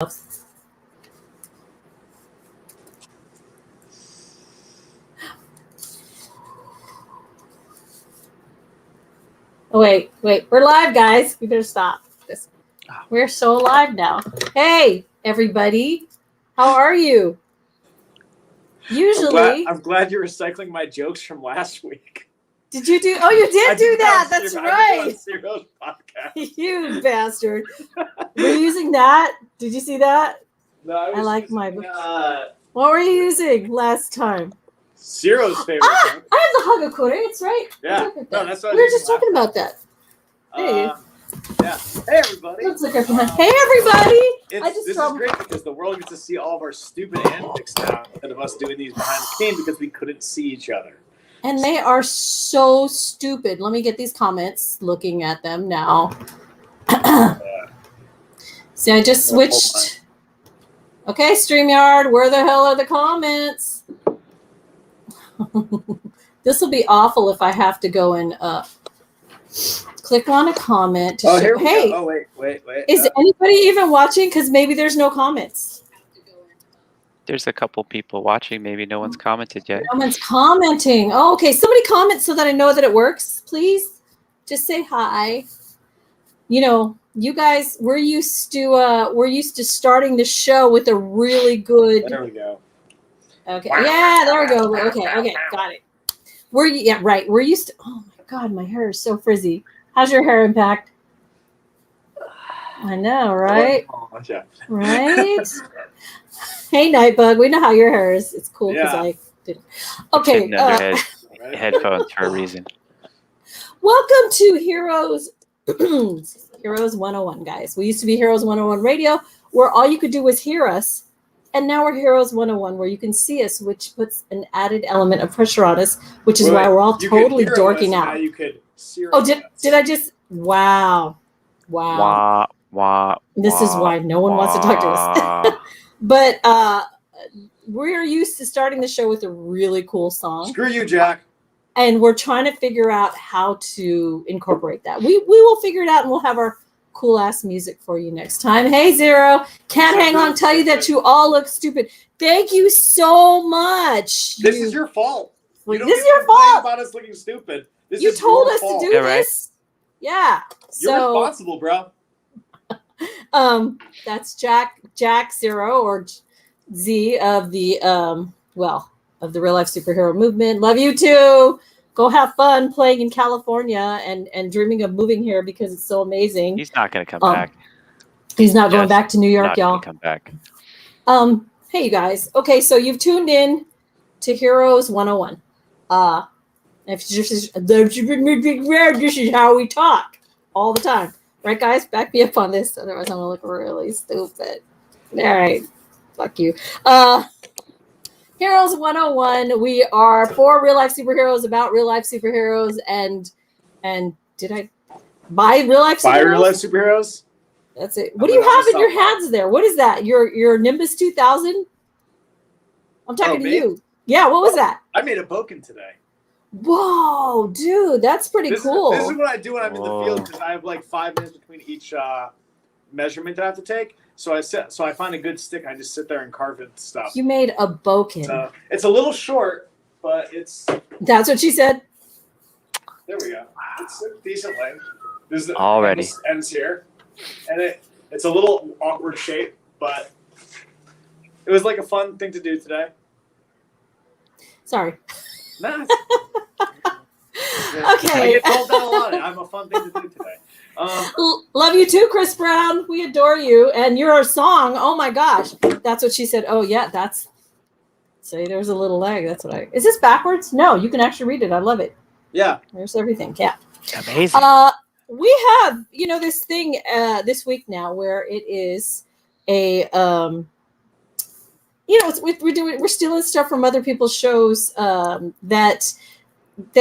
Oh, wait. We're live, guys. We better stop this. We're so live now. Hey, everybody. How are you? Usually. I'm glad you're recycling my jokes from last week. Did you do? Oh, you did do that. That's right. I did Ciro's podcast. You bastard. Were you using that? Did you see that? No, I like my. What were you using last time? Ciro's favorite. I have the Hagakure. It's right. Yeah. No, that's what we were just talking about that. Hey. Yeah. Hey, everybody. Let's look up hey, everybody. This is great because the world gets to see all of our stupid antics now instead of us doing these behind the scene because we couldn't see each other. And they are so stupid. Let me get these comments, looking at them now. See, I just switched. Okay, StreamYard, where the hell are the comments? This will be awful if I have to go and click on a comment to show. Hey, oh, wait. Is anybody even watching? Because maybe there's no comments. There's a couple people watching. Maybe no one's commented yet. No one's commenting. Oh, okay. Somebody comment so that I know that it works, please. Just say hi. You know, you guys, we're used to starting the show with a really good. There we go. Okay. Yeah, there we go. Okay, got it. We're used to. Oh my God, my hair is so frizzy. How's your hair, Impact? I know, right? Right. Hey, Nightbug. We know how your hair is. It's cool because I did. Okay. Headphones for a reason. Welcome to Heroes 101, guys. We used to be Heroes 101 Radio, where all you could do was hear us. And now we're Heroes 101, where you can see us, which puts an added element of pressure on us, which is why we're all totally dorking out. Now you could did I just? Wow. This is why no one wants to talk to us. But we're used to starting the show with a really cool song. Screw you, Jack. And we're trying to figure out how to incorporate that. We will figure it out, and we'll have our cool ass music for you next time. Hey, Zero, can't hang on. Tell you that you all look stupid. Thank you so much. This is your fault. This is your fault about us looking stupid. You told us to do this. Yeah. You're responsible, bro. That's Jack Zero or Z of the of the real life superhero movement. Love you too. Go have fun playing in California and dreaming of moving here because it's so amazing. He's not going to come back. He's not going back to New York, y'all. Come back. Hey, you guys. Okay, so you've tuned in to Heroes 101. This is how we talk all the time. Right, guys? Back me up on this. Otherwise, I'm going to look really stupid. All right. Fuck you. Heroes 101. We are for real life superheroes, about real life superheroes, and did I buy real life superheroes? Buy real life superheroes? That's it. What do you have in your hands there? What is that? Your Nimbus 2000? I'm talking to you. Yeah, what was that? I made a Boken today. Whoa, dude, that's pretty cool. This is what I do when I'm in the field because I have like 5 minutes between each measurement that I have to take. So I find a good stick. I just sit there and carve it stuff. You made a Boken. It's a little short, but it's. That's what she said. There we go. It's a decent length. This is already ends here, and it's a little awkward shape, but it was like a fun thing to do today. Sorry. Nah. Okay. I get told that a lot. I'm a fun thing to do today. Love you too, Chris Brown. We adore you. And your song, oh my gosh. That's what she said. Oh, yeah, that's. See, there's a little lag. That's what I. Is this backwards? No, you can actually read it. I love it. Yeah. There's everything. Yeah. Amazing. We have, this thing this week now where it is a. We're stealing stuff from other people's shows that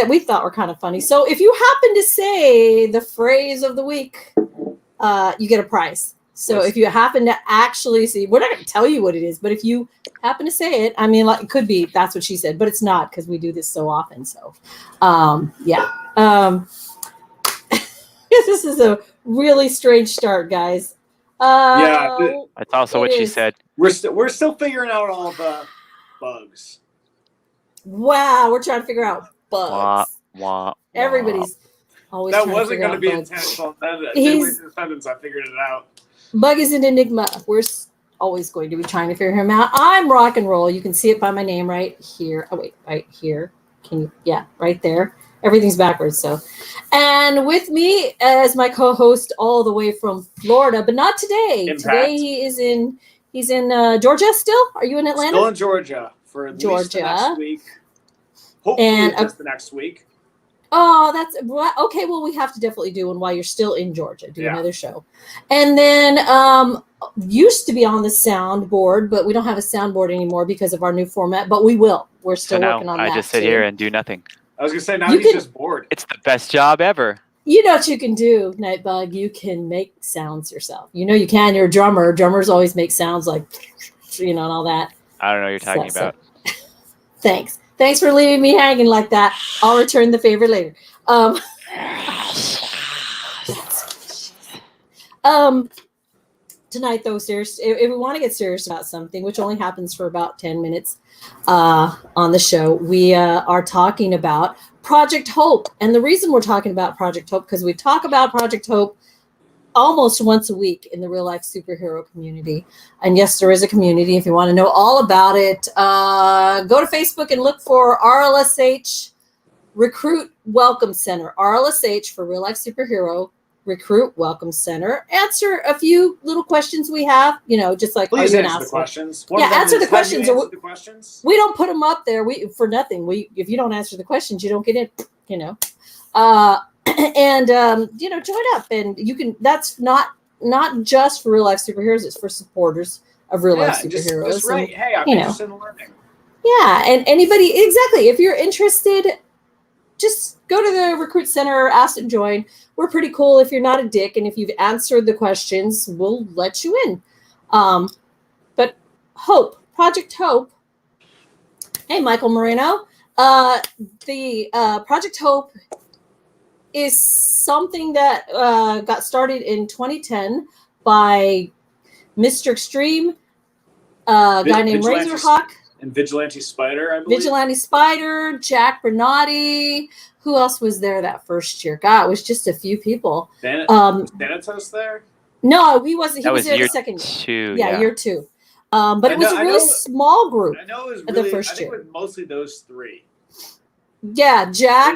we thought were kind of funny. So if you happen to say the phrase of the week, you get a prize. So if you happen to actually see, we're not going to tell you what it is, but if you happen to say it, I mean, like it could be that's what she said, but it's not because we do this so often. So, this is a really strange start, guys. That's also what she said. We're still figuring out all the bugs. Wow, we're trying to figure out bugs. Wah. Everybody's always That trying to wasn't figure going to out be bugs. intentional. Midway He's- through the sentence, I figured it out. Bug is an enigma. We're always going to be trying to figure him out. I'm rock and roll. You can see it by my name right here. Oh wait, right here. Can you? Yeah, right there. Everything's backwards. So, and with me as my co-host, all the way from Florida, but not today. Impact. Today he's in Georgia. Still, are you in Atlanta? Still in Georgia for at least the next week. Hopefully, just the next week. Oh, that's okay. Well, we have to definitely do one while you're still in Georgia. Do Yeah. another show, and then used to be on the soundboard, but we don't have a soundboard anymore because of our new format. But we will. We're still working on that. I just sit here and do nothing. I was gonna say now he's just bored. It's the best job ever. You know what you can do, Nightbug? You can make sounds yourself. You know you can. You're a drummer. Drummers always make sounds like, and all that. I don't know what you're talking about. Thanks. Thanks for leaving me hanging like that. I'll return the favor later. Tonight, though, serious. If we want to get serious about something, which only happens for about 10 minutes on the show, we are talking about Project Hope. And the reason we're talking about Project Hope, because we talk about Project Hope almost once a week in the real life superhero community. And yes, there is a community. If you want to know all about it, go to Facebook and look for RLSH Recruit Welcome Center. RLSH for Real Life Superhero Recruit Welcome Center. Answer a few little questions we have, just like, please answer the questions. Answer the questions. Answered the questions. We don't put them up there for nothing. If you don't answer the questions, you don't get in, and join up, and you can. That's not just for real life superheroes. It's for supporters of real life superheroes. Just right. Hey, I'm interested in learning. Yeah, and anybody, exactly. If you're interested, just go to the Recruit Center, ask to join. We're pretty cool. If you're not a dick, and if you've answered the questions, we'll let you in. But Hope, Project Hope. Hey, Michael Moreno. The Project Hope is something that got started in 2010 by Mr. Extreme, a guy named Razorhawk. And Vigilante Spider, I believe. Vigilante Spider, Jack Bernardi. Who else was there that first year? God, it was just a few people. Thanatos there? No, he wasn't. He was there year the second year. Yeah, year 2. But it was a really small group. I know it was really, the first I think year. it was mostly those three. Yeah, Jack,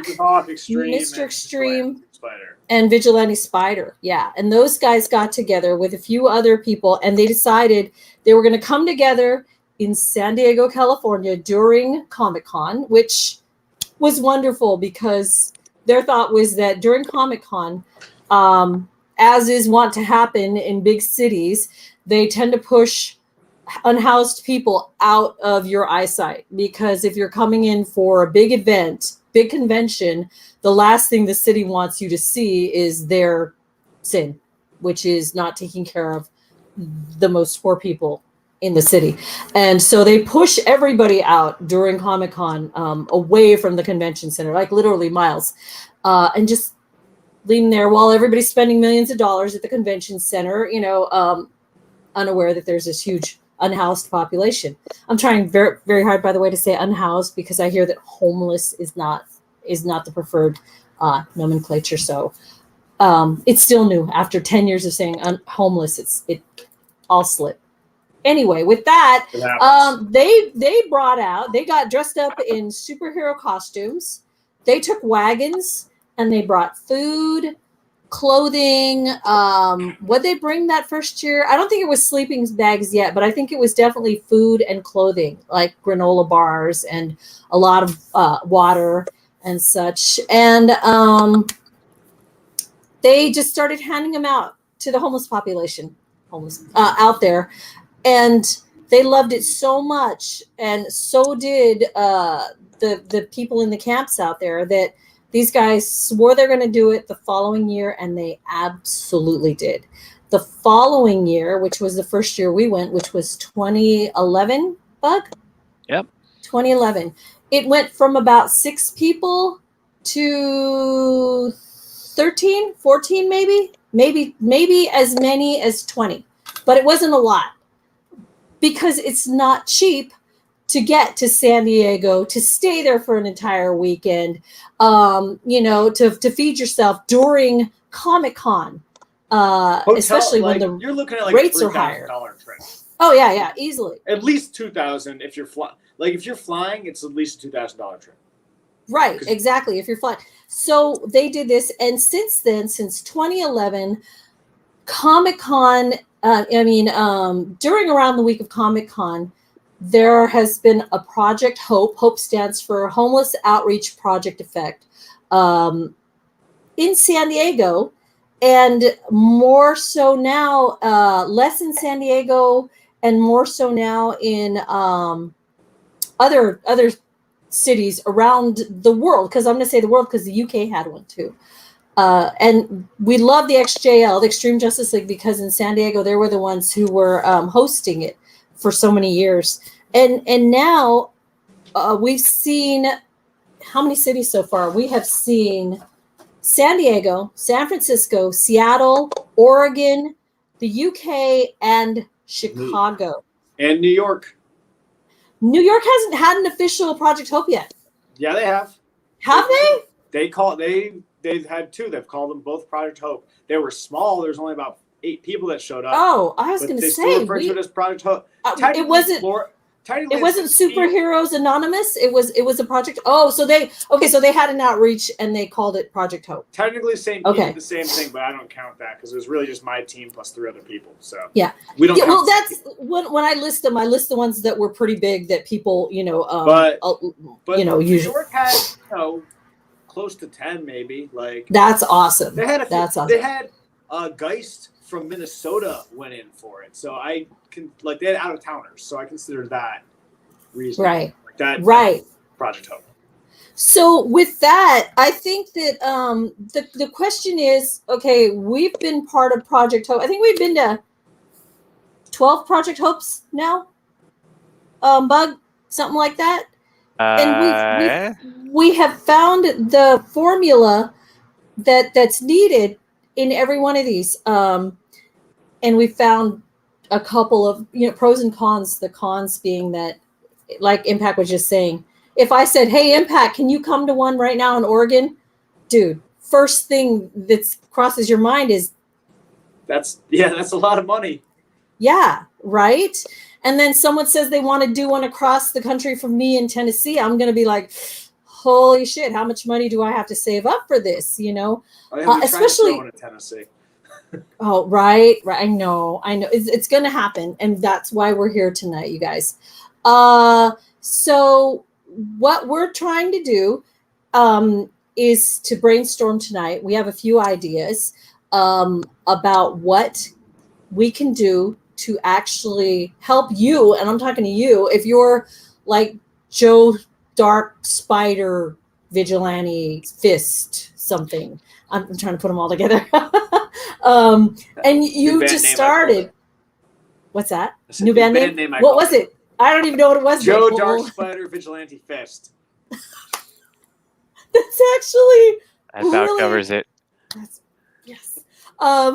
Extreme, Mr. Extreme, Spider. And Vigilante Spider. Yeah, and those guys got together with a few other people, and they decided they were going to come together in San Diego, California during Comic-Con, which was wonderful because their thought was that during Comic-Con, as is wont to happen in big cities, they tend to push unhoused people out of your eyesight, because if you're coming in for a big event, big convention, the last thing the city wants you to see is their sin, which is not taking care of the most poor people in the city. And so they push everybody out during Comic-Con, away from the convention center, like literally miles, and just leave them there while everybody's spending millions of dollars at the convention center, unaware that there's this huge unhoused population. I'm trying very, very hard, by the way, to say unhoused, because I hear that homeless is not the preferred nomenclature. So it's still new. After 10 years of saying homeless, it all slipped. Anyway, with that, they got dressed up in superhero costumes. They took wagons and they brought food, clothing. What'd they bring that first year? I don't think it was sleeping bags yet, but I think it was definitely food and clothing, like granola bars and a lot of water and such. And they just started handing them out to the homeless population, out there. And they loved it so much, and so did the people in the camps out there, that these guys swore they're going to do it the following year, and they absolutely did. The following year, which was the first year we went, which was 2011, Bug? Yep. 2011. It went from about 6 people to 13, 14 maybe as many as 20. but it wasn't a lot because it's not cheap to get to San Diego, to stay there for an entire weekend, to feed yourself during Comic-Con, especially when the you're looking at rates are higher. Trip. Oh yeah, easily. At least $2,000 if you're flying. Like if you're flying, it's at least a $2,000 trip. Right, exactly. If you're flying, so they did this, and since then, since 2011, Comic-Con. During around the week of Comic-Con, there has been a Project Hope. Hope stands for Homeless Outreach Project Effect, in San Diego, and more so now, less in San Diego, and more so now in other cities around the world. Because I'm going to say the world because the UK had one too. And we love the XJL, the Extreme Justice League, because in San Diego, they were the ones who were hosting it for so many years. And now we've seen how many cities so far? We have seen San Diego, San Francisco, Seattle, Oregon, the UK, and Chicago. And New York. New York hasn't had an official Project Hope yet. Yeah, they have. Have they? They've had two. They've called them both Project Hope. They were small. There's only about 8 people that showed up. Oh, I was going to say. They still refer to it as Project Hope. It wasn't Superheroes Anonymous. It was a project. Oh, so they had an outreach and they called it Project Hope. Technically, the same thing, but I don't count that because it was really just my team plus 3 other people. So yeah, we don't. Yeah, well, that's when I list them. I list the ones that were pretty big that people, but New usually York had close to 10 maybe. Like that's awesome. They had awesome. They had Geist from Minnesota went in for it, so I can they had out of towners, so I consider that reasonable. Right. Like that. Right. Project Hope. So with that, I think that the question is, okay, we've been part of Project Hope. I think we've been to 12 Project Hopes now. Bug, something like that. And we have found the formula that's needed in every one of these. And we found a couple of pros and cons. The cons being that, like Impact was just saying, if I said, "Hey, Impact, can you come to one right now in Oregon?" Dude, first thing that crosses your mind is that's a lot of money. Yeah, right. And then someone says they want to do one across the country from me in Tennessee. I'm going to be like, holy shit, how much money do I have to save up for this? Especially in Tennessee. Oh, right. I know. It's going to happen. And that's why we're here tonight, you guys. So what we're trying to do is to brainstorm tonight. We have a few ideas about what we can do to actually help you. And I'm talking to you. If you're like Joe Dark Spider Vigilante Fist something, I'm trying to put them all together. And you just started. What's that? New band name? What was it? I don't even know what it was. Joe Dark Spider Vigilante Fist. That's actually that about covers it. Yes. I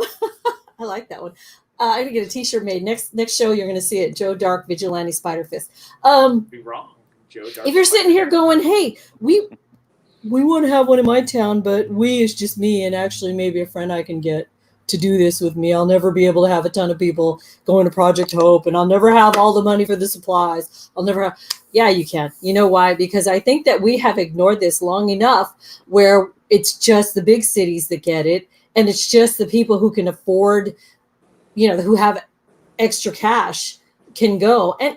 like that one. I'm gonna get a T-shirt made. Next show, you're gonna see it. Joe Dark Vigilante Spider Fist. Be wrong, Joe Dark. If you're sitting here going, "Hey, we want to have one in my town, but we is just me, and actually maybe a friend I can get to do this with me. I'll never be able to have a ton of people going to Project Hope, and I'll never have all the money for the supplies. I'll never have." Yeah, you can. You know why? Because I think that we have ignored this long enough where it's just the big cities that get it, and it's just the people who can afford, who have extra cash can go. And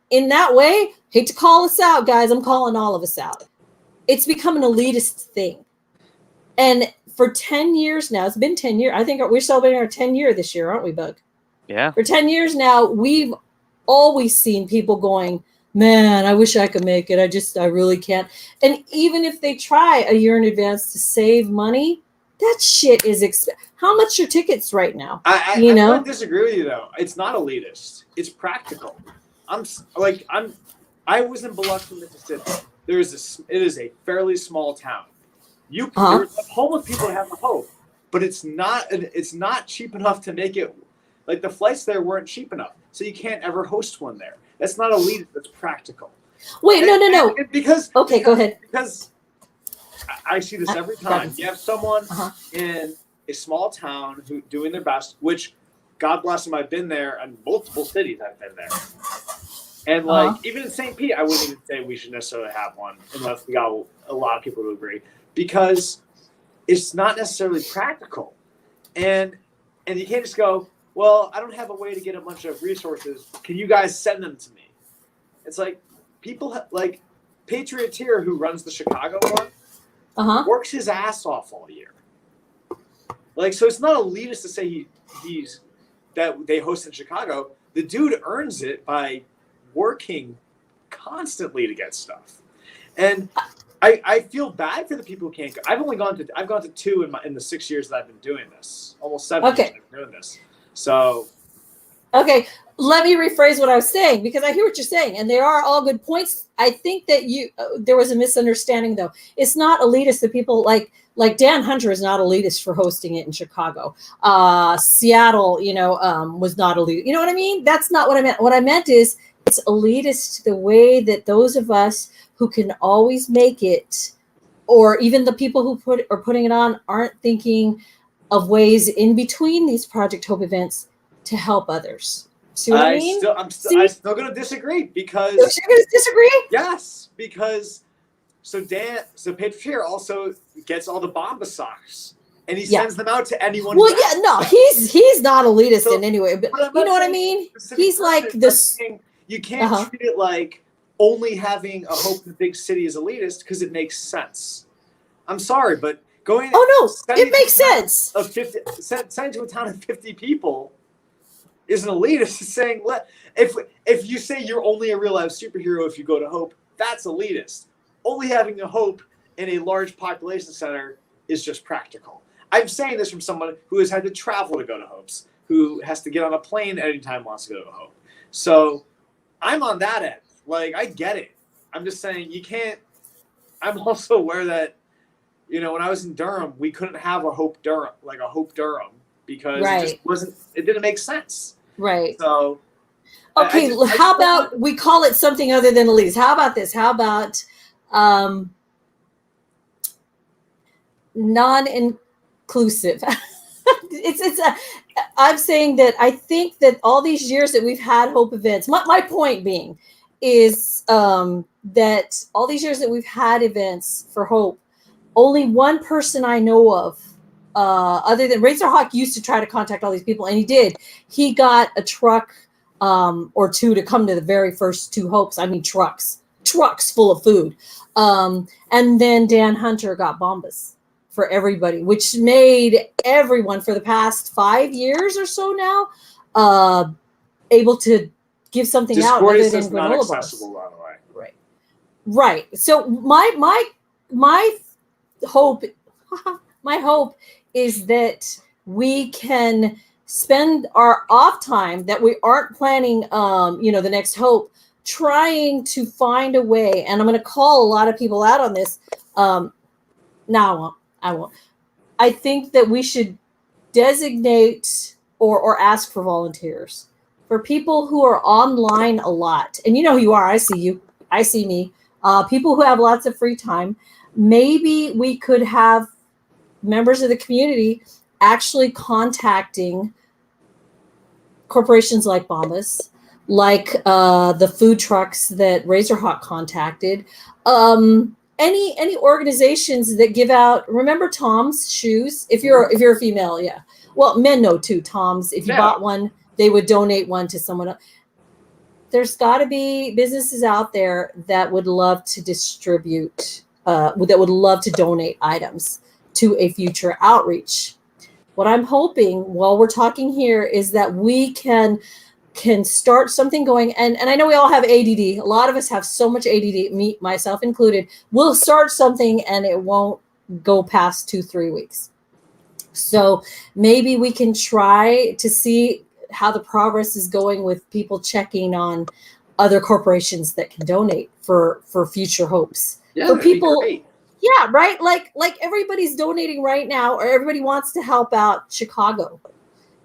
in that way, hate to call us out, guys, I'm calling all of us out. It's become an elitist thing. And for 10 years now, it's been 10 years. I think we're celebrating our 10 year this year, aren't we, Bug? Yeah. For 10 years now, we've always seen people going, "Man, I wish I could make it. I really can't." And even if they try a year in advance to save money, that shit is how much are tickets right now? I don't disagree with you though. It's not elitist. It's practical. I was in Biloxi, Mississippi. It is a fairly small town. Homeless people have a hope, but it's not cheap enough to make it Like the flights there weren't cheap enough, so you can't ever host one there. That's not elite. That's practical. Wait, no. And because Okay, go ahead. Because I see this every time. You have someone in a small town who doing their best, which God bless them, I've been there, and multiple cities I've been there. And like even in St. Pete, I wouldn't even say we should necessarily have one unless we got a lot of people to agree, because it's not necessarily practical. And you can't just go, well, I don't have a way to get a bunch of resources. Can you guys send them to me? It's like people like Patrioteer, who runs the Chicago one, works his ass off all year. Like, so it's not elitist to say he's that they host in Chicago. The dude earns it by working constantly to get stuff. And I feel bad for the people who can't go. I've gone to two in the 6 years that I've been doing this. Almost 7 years I've been doing this. So okay, let me rephrase what I was saying, because I hear what you're saying, and they are all good points. I think that there was a misunderstanding though. It's not elitist. The people like Dan Hunter is not elitist for hosting it in Chicago. Seattle, was not elitist. You know what I mean? That's not what I meant. What I meant is it's elitist the way that those of us who can always make it, or even the people who are putting it on, aren't thinking of ways in between these Project Hope events to help others. See what I mean? I'm still going to disagree, because you're going to disagree? Yes, because so Patrioteer also gets all the Bomba socks, and he sends them out to anyone. Well, yeah, no, he's not elitist in any way, but you know what I mean? He's like this. You can't treat it like only having a hope in the big city is elitist, because it makes sense. I'm sorry, but going. Oh no, it makes sense. Sending to a town of 50 people isn't elitist. It's saying if you say you're only a real life superhero if you go to Hope, that's elitist. Only having a Hope in a large population center is just practical. I'm saying this from someone who has had to travel to go to Hopes, who has to get on a plane anytime wants to go to Hope. So I'm on that end. Like, I get it. I'm just saying you can't. I'm also aware that, when I was in Durham, we couldn't have a Hope Durham, because it just wasn't. It didn't make sense. Right. So. Okay. How about we call it something other than elitist? How about this? How about non-inclusive? I'm saying that I think that all these years that we've had Hope events, my point being is that all these years that we've had events for Hope, only one person I know of, other than Razorhawk, used to try to contact all these people, and he did. He got a truck or two to come to the very first two Hopes. I mean, trucks full of food. And then Dan Hunter got Bombas for everybody, which made everyone for the past 5 years or so now able to give something out other than granola bars. By the way. Right. So my hope, my hope is that we can spend our off time that we aren't planning, the next Hope, trying to find a way. And I'm going to call a lot of people out on this. No, I won't. I think that we should designate or ask for volunteers for people who are online a lot. And you know who you are. I see you. I see me. People who have lots of free time. Maybe we could have members of the community actually contacting corporations like Bombas, like the food trucks that Razorhawk contacted, any organizations that give out. Remember Tom's shoes? If you're a female, yeah. Well, men know too. Tom's. If you bought one, they would donate one to someone else. There's got to be businesses out there that would love to distribute, that would love to donate items to a future outreach. What I'm hoping while we're talking here is that we can start something going. And I know we all have ADD. A lot of us have so much ADD, me, myself included. We'll start something and it won't go past 2-3 weeks. So maybe we can try to see how the progress is going with people checking on other corporations that can donate for future Hopes. Yeah, for people. Yeah, right. Like everybody's donating right now, or everybody wants to help out Chicago.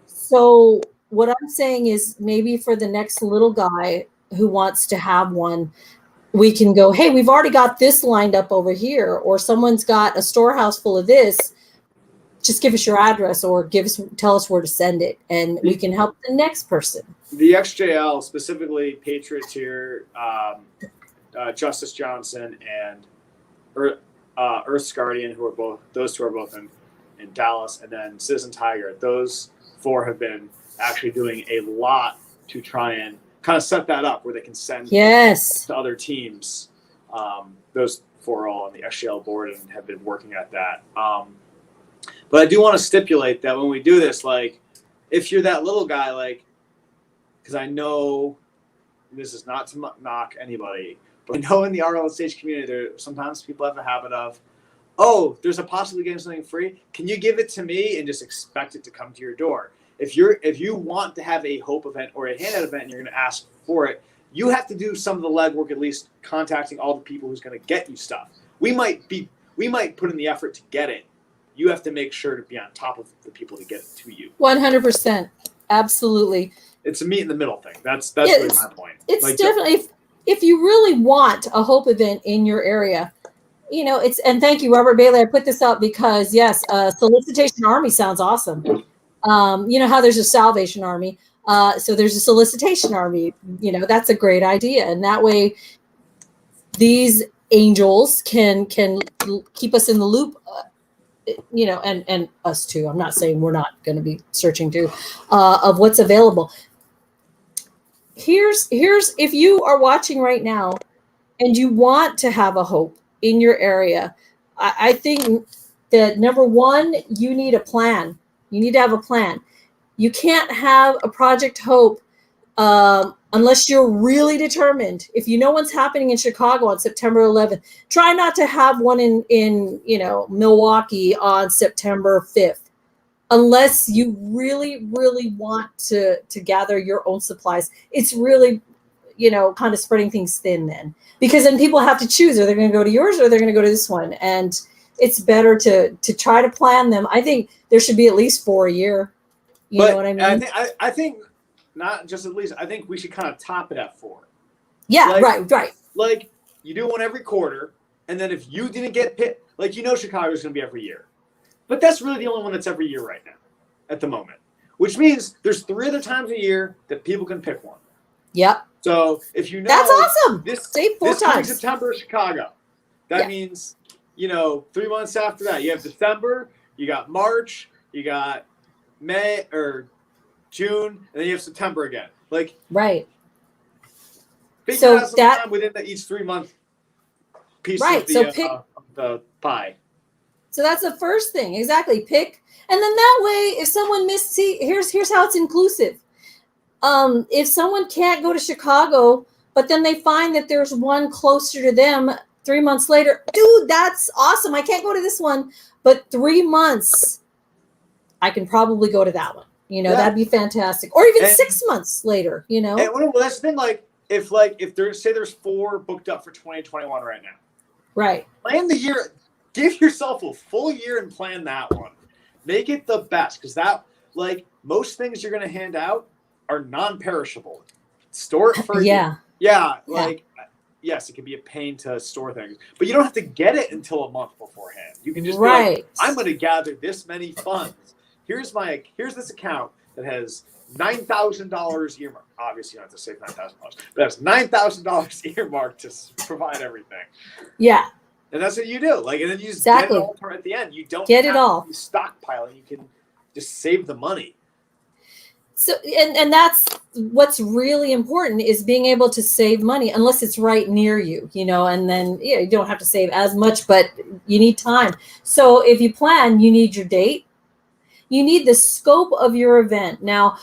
So what I'm saying is maybe for the next little guy who wants to have one, we can go, hey, we've already got this lined up over here, or someone's got a storehouse full of this. Just give us your address or tell us where to send it, and we can help the next person. The XJL, specifically Patriots here, Justice Johnson and Earth's Guardian, those two are both in Dallas, and then Citizen Tiger. Those four have been actually doing a lot to try and kind of set that up where they can send to other teams. Those four are all on the XJL board and have been working at that. But I do want to stipulate that when we do this, like, if you're that little guy, like, because I know this is not to knock anybody, but I know in the RLSH community, sometimes people have a habit of, oh, there's a possibility of getting something free. Can you give it to me and just expect it to come to your door? If you want to have a Hope event or a handout event and you're going to ask for it, you have to do some of the legwork, at least contacting all the people who's going to get you stuff. We might put in the effort to get it. You have to make sure to be on top of the people to get it to you. 100%. Absolutely. It's a meet in the middle thing. That's really my point. It's like, definitely, if you really want a Hope event in your area, and thank you, Robert Bailey. I put this up because, yes, Solicitation Army sounds awesome. You know how there's a Salvation Army. So there's a Solicitation Army. That's a great idea. And that way, these angels can keep us in the loop, and us too. I'm not saying we're not going to be searching too, of what's available. Here's if you are watching right now and you want to have a Hope in your area, I think that number one, you need a plan. You need to have a plan. You can't have a Project Hope unless you're really determined. If you know what's happening in Chicago on September 11th, try not to have one in Milwaukee on September 5th, unless you really, really want to gather your own supplies. It's really, kind of spreading things thin then, because then people have to choose, are they going to go to yours or they're going to go to this one? And it's better to try to plan them. I think there should be at least 4 a year. You know what I mean? I think not just at least. I think we should kind of top it at 4. Yeah, right. Like, you do one every quarter, and then if you didn't get picked, like, Chicago's going to be every year. But that's really the only one that's every year right now, at the moment. Which means there's 3 other times a year that people can pick one. Yep. So if that's awesome. This times. coming September, Chicago. That means 3 months after that, you have December, you got March, you got May or June, and then you have September again. Like, right. Figure out some time within each 3 month piece of the pie. So that's the first thing. Exactly. Pick. And then that way, if someone here's how it's inclusive. If someone can't go to Chicago, but then they find that there's one closer to them 3 months later, dude, that's awesome. I can't go to this one, but 3 months, I can probably go to that one. That'd be fantastic. Or even 6 months later, And that's the thing. Like, if there's 4 booked up for 2021 right now. Right. Plan the year. Give yourself a full year and plan that one. Make it the best, because most things you're going to hand out are non-perishable. Store it for yeah. Yes, it can be a pain to store things, but you don't have to get it until a month beforehand. You can just be like, I'm going to gather this many funds. Here's this account that has $9,000 earmarked. Obviously, you don't have to save $9,000, but that's $9,000 earmarked to provide everything. Yeah. And that's what you do. And then you just get it all at the end. You don't get it all. Stockpiling. You can just save the money. So, and that's what's really important, is being able to save money, unless it's right near you, and then you don't have to save as much, but you need time. So if you plan, you need your date. You need the scope of your event. Now,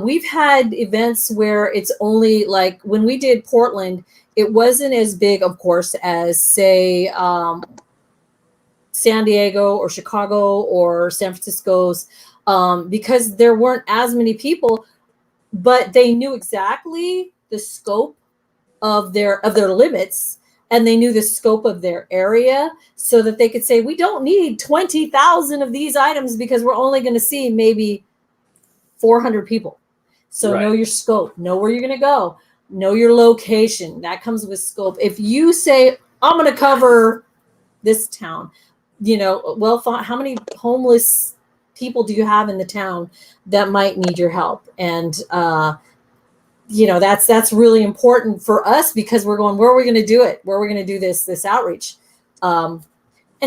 we've had events where it's only like when we did Portland, it wasn't as big, of course, as say San Diego or Chicago or San Francisco's, because there weren't as many people, but they knew exactly the scope of their limits, and they knew the scope of their area, so that they could say, we don't need 20,000 of these items because we're only going to see maybe 400 people. So Right. know your scope, know where you're going to go, know your location. That comes with scope. If you say, I'm going to cover this town, well, how many homeless people do you have in the town that might need your help? And, that's really important for us because we're going, where are we going to do it? Where are we going to do this outreach? And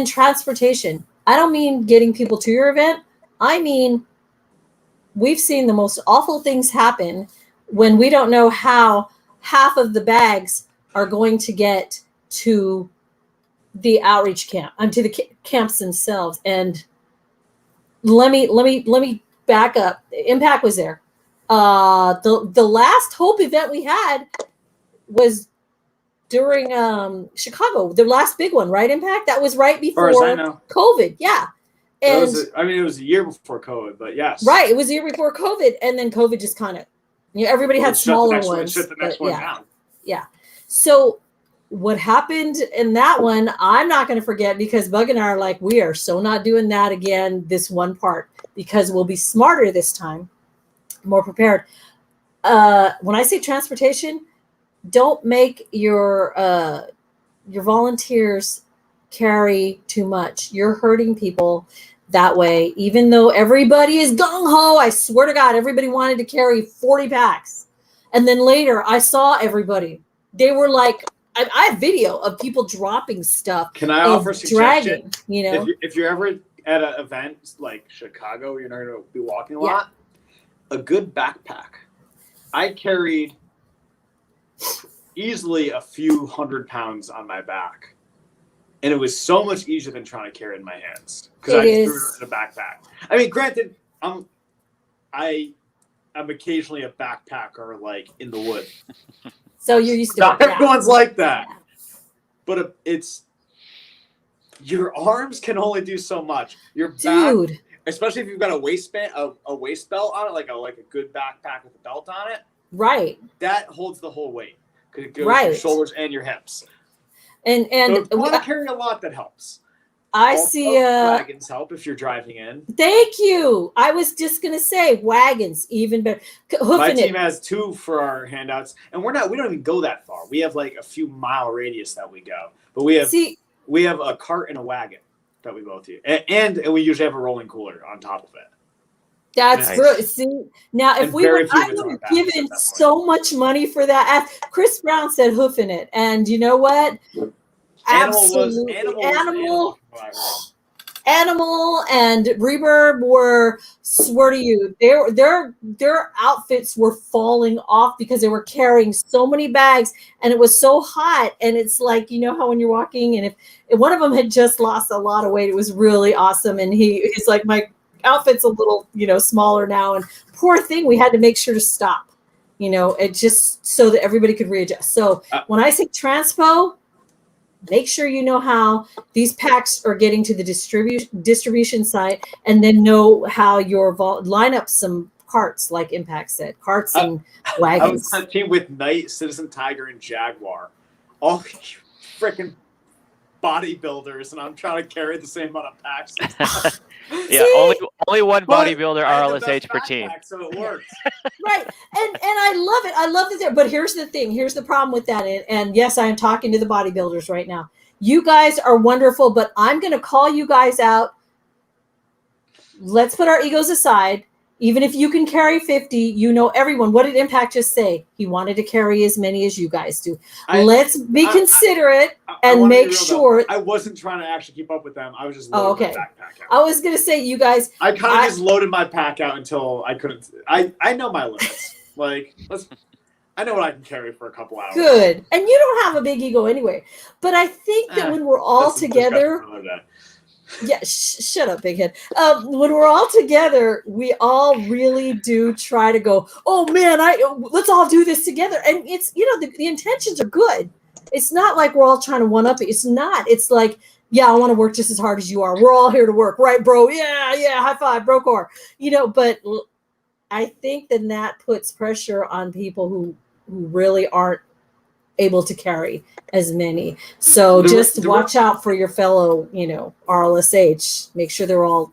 transportation. I don't mean getting people to your event. I mean, we've seen the most awful things happen when we don't know how half of the bags are going to get to the outreach camp, to the camps themselves. And let me back up. Impact was there. The last Hope event we had was during Chicago, the last big one, right? Impact, that was right before COVID. Yeah. And it was a year before COVID, but yes. Right. It was a year before COVID. And then COVID just kind of, everybody had smaller ones. Shut the next one down. Yeah. So what happened in that one, I'm not going to forget, because Bug and I are like, we are so not doing that again, this one part, because we'll be smarter this time, more prepared. When I say transportation, don't make your volunteers carry too much. You're hurting people that way. Even though everybody is gung-ho, I swear to God, everybody wanted to carry 40 packs. And then later I saw everybody. They were like, I have video of people dropping stuff. Can I offer a suggestion? Dragging, If you're ever at an event like Chicago, you're not going to be walking a lot, a good backpack. I carried easily a few 100 pounds on my back. And it was so much easier than trying to carry it in my hands. Because I just threw it in a backpack. I mean, granted, I'm occasionally a backpacker, like, in the woods. So you're used to Not it. everyone's like that. But it's... Your arms can only do so much. Your back... Dude. Especially if you've got a waistband, a waist belt on it, like a good backpack with a belt on it. Right. That holds the whole weight. Because it goes right. your shoulders and your hips. And so if you want to carry a lot, that helps. I also, see wagons help if you're driving in. Thank you. I was just gonna say wagons, even better. My team has 2 for our handouts, and we don't even go that far. We have like a few mile radius that we go, but we have a cart and a wagon that we both use, and we usually have a rolling cooler on top of it. That's nice. See, now if I would have given so much money for that. Chris Brown said hoofing it, and you know what? Absolutely, Animal and Reverb were, swear to you, their outfits were falling off because they were carrying so many bags, and it was so hot. And it's like, you know how when you're walking, and if one of them had just lost a lot of weight, it was really awesome. And he's like, my outfit's a little, smaller now, and poor thing, we had to make sure to stop, it just so that everybody could readjust. So when I say transpo, make sure you know how these packs are getting to the distribution site, and then know how your line up some carts, like Impact said, carts and wagons. I was on a team with Knight, Citizen Tiger, and Jaguar. All freaking bodybuilders, and I'm trying to carry the same amount of packs. Yeah, only one bodybuilder RLSH per team. So it works. Right. And I love it. I love that. But here's the thing. Here's the problem with that. And yes, I am talking to the bodybuilders right now. You guys are wonderful, but I'm going to call you guys out. Let's put our egos aside. Even if you can carry 50, everyone. What did Impact just say? He wanted to carry as many as you guys do. Let's be considerate and make sure. I wasn't trying to actually keep up with them. I was just loading my backpack out. I was going to say, you guys. I kind of just loaded my pack out until I couldn't. I know my limits. I know what I can carry for a couple hours. Good. And you don't have a big ego anyway. But I think that when we're all together. Yeah, shut up, big head. When we're all together, we all really do try to go, oh man, let's all do this together. And it's, the intentions are good. It's not like we're all trying to one up it. It's not. It's like, yeah, I want to work just as hard as you are. We're all here to work, right, bro? Yeah, high five, bro core. But I think that puts pressure on people who really aren't able to carry as many. So just watch out for your fellow, RLSH. Make sure they're all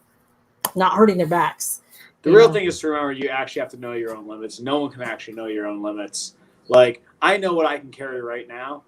not hurting their backs. The real thing is to remember you actually have to know your own limits. No one can actually know your own limits. Like, I know what I can carry right now.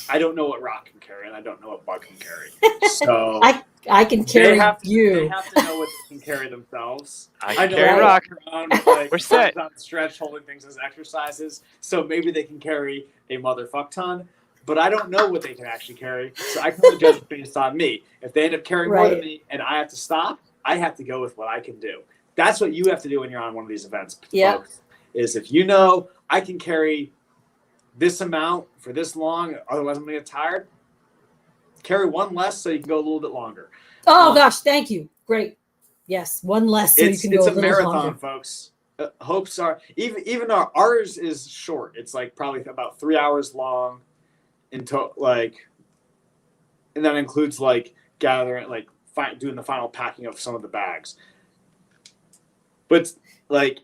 I don't know what Rock can carry, and I don't know what Bug can carry. So I can carry you. They have to know what they can carry themselves. I know carry I Rock. Around with, like, We're set. On stretch, holding things as exercises. So maybe they can carry a motherfuck ton, but I don't know what they can actually carry. So I can only judge based on me. If they end up carrying more than me and I have to stop, I have to go with what I can do. That's what you have to do when you're on one of these events. Folks, is if you know I can carry this amount for this long, otherwise I'm going to get tired, carry one less so you can go a little bit longer. Oh, gosh, thank you. Great. Yes, one less so you can go a little longer. It's a marathon, folks. Hopes are, even ours is short. It's like probably about 3 hours long until like, and that includes like gathering, like doing the final packing of some of the bags. But like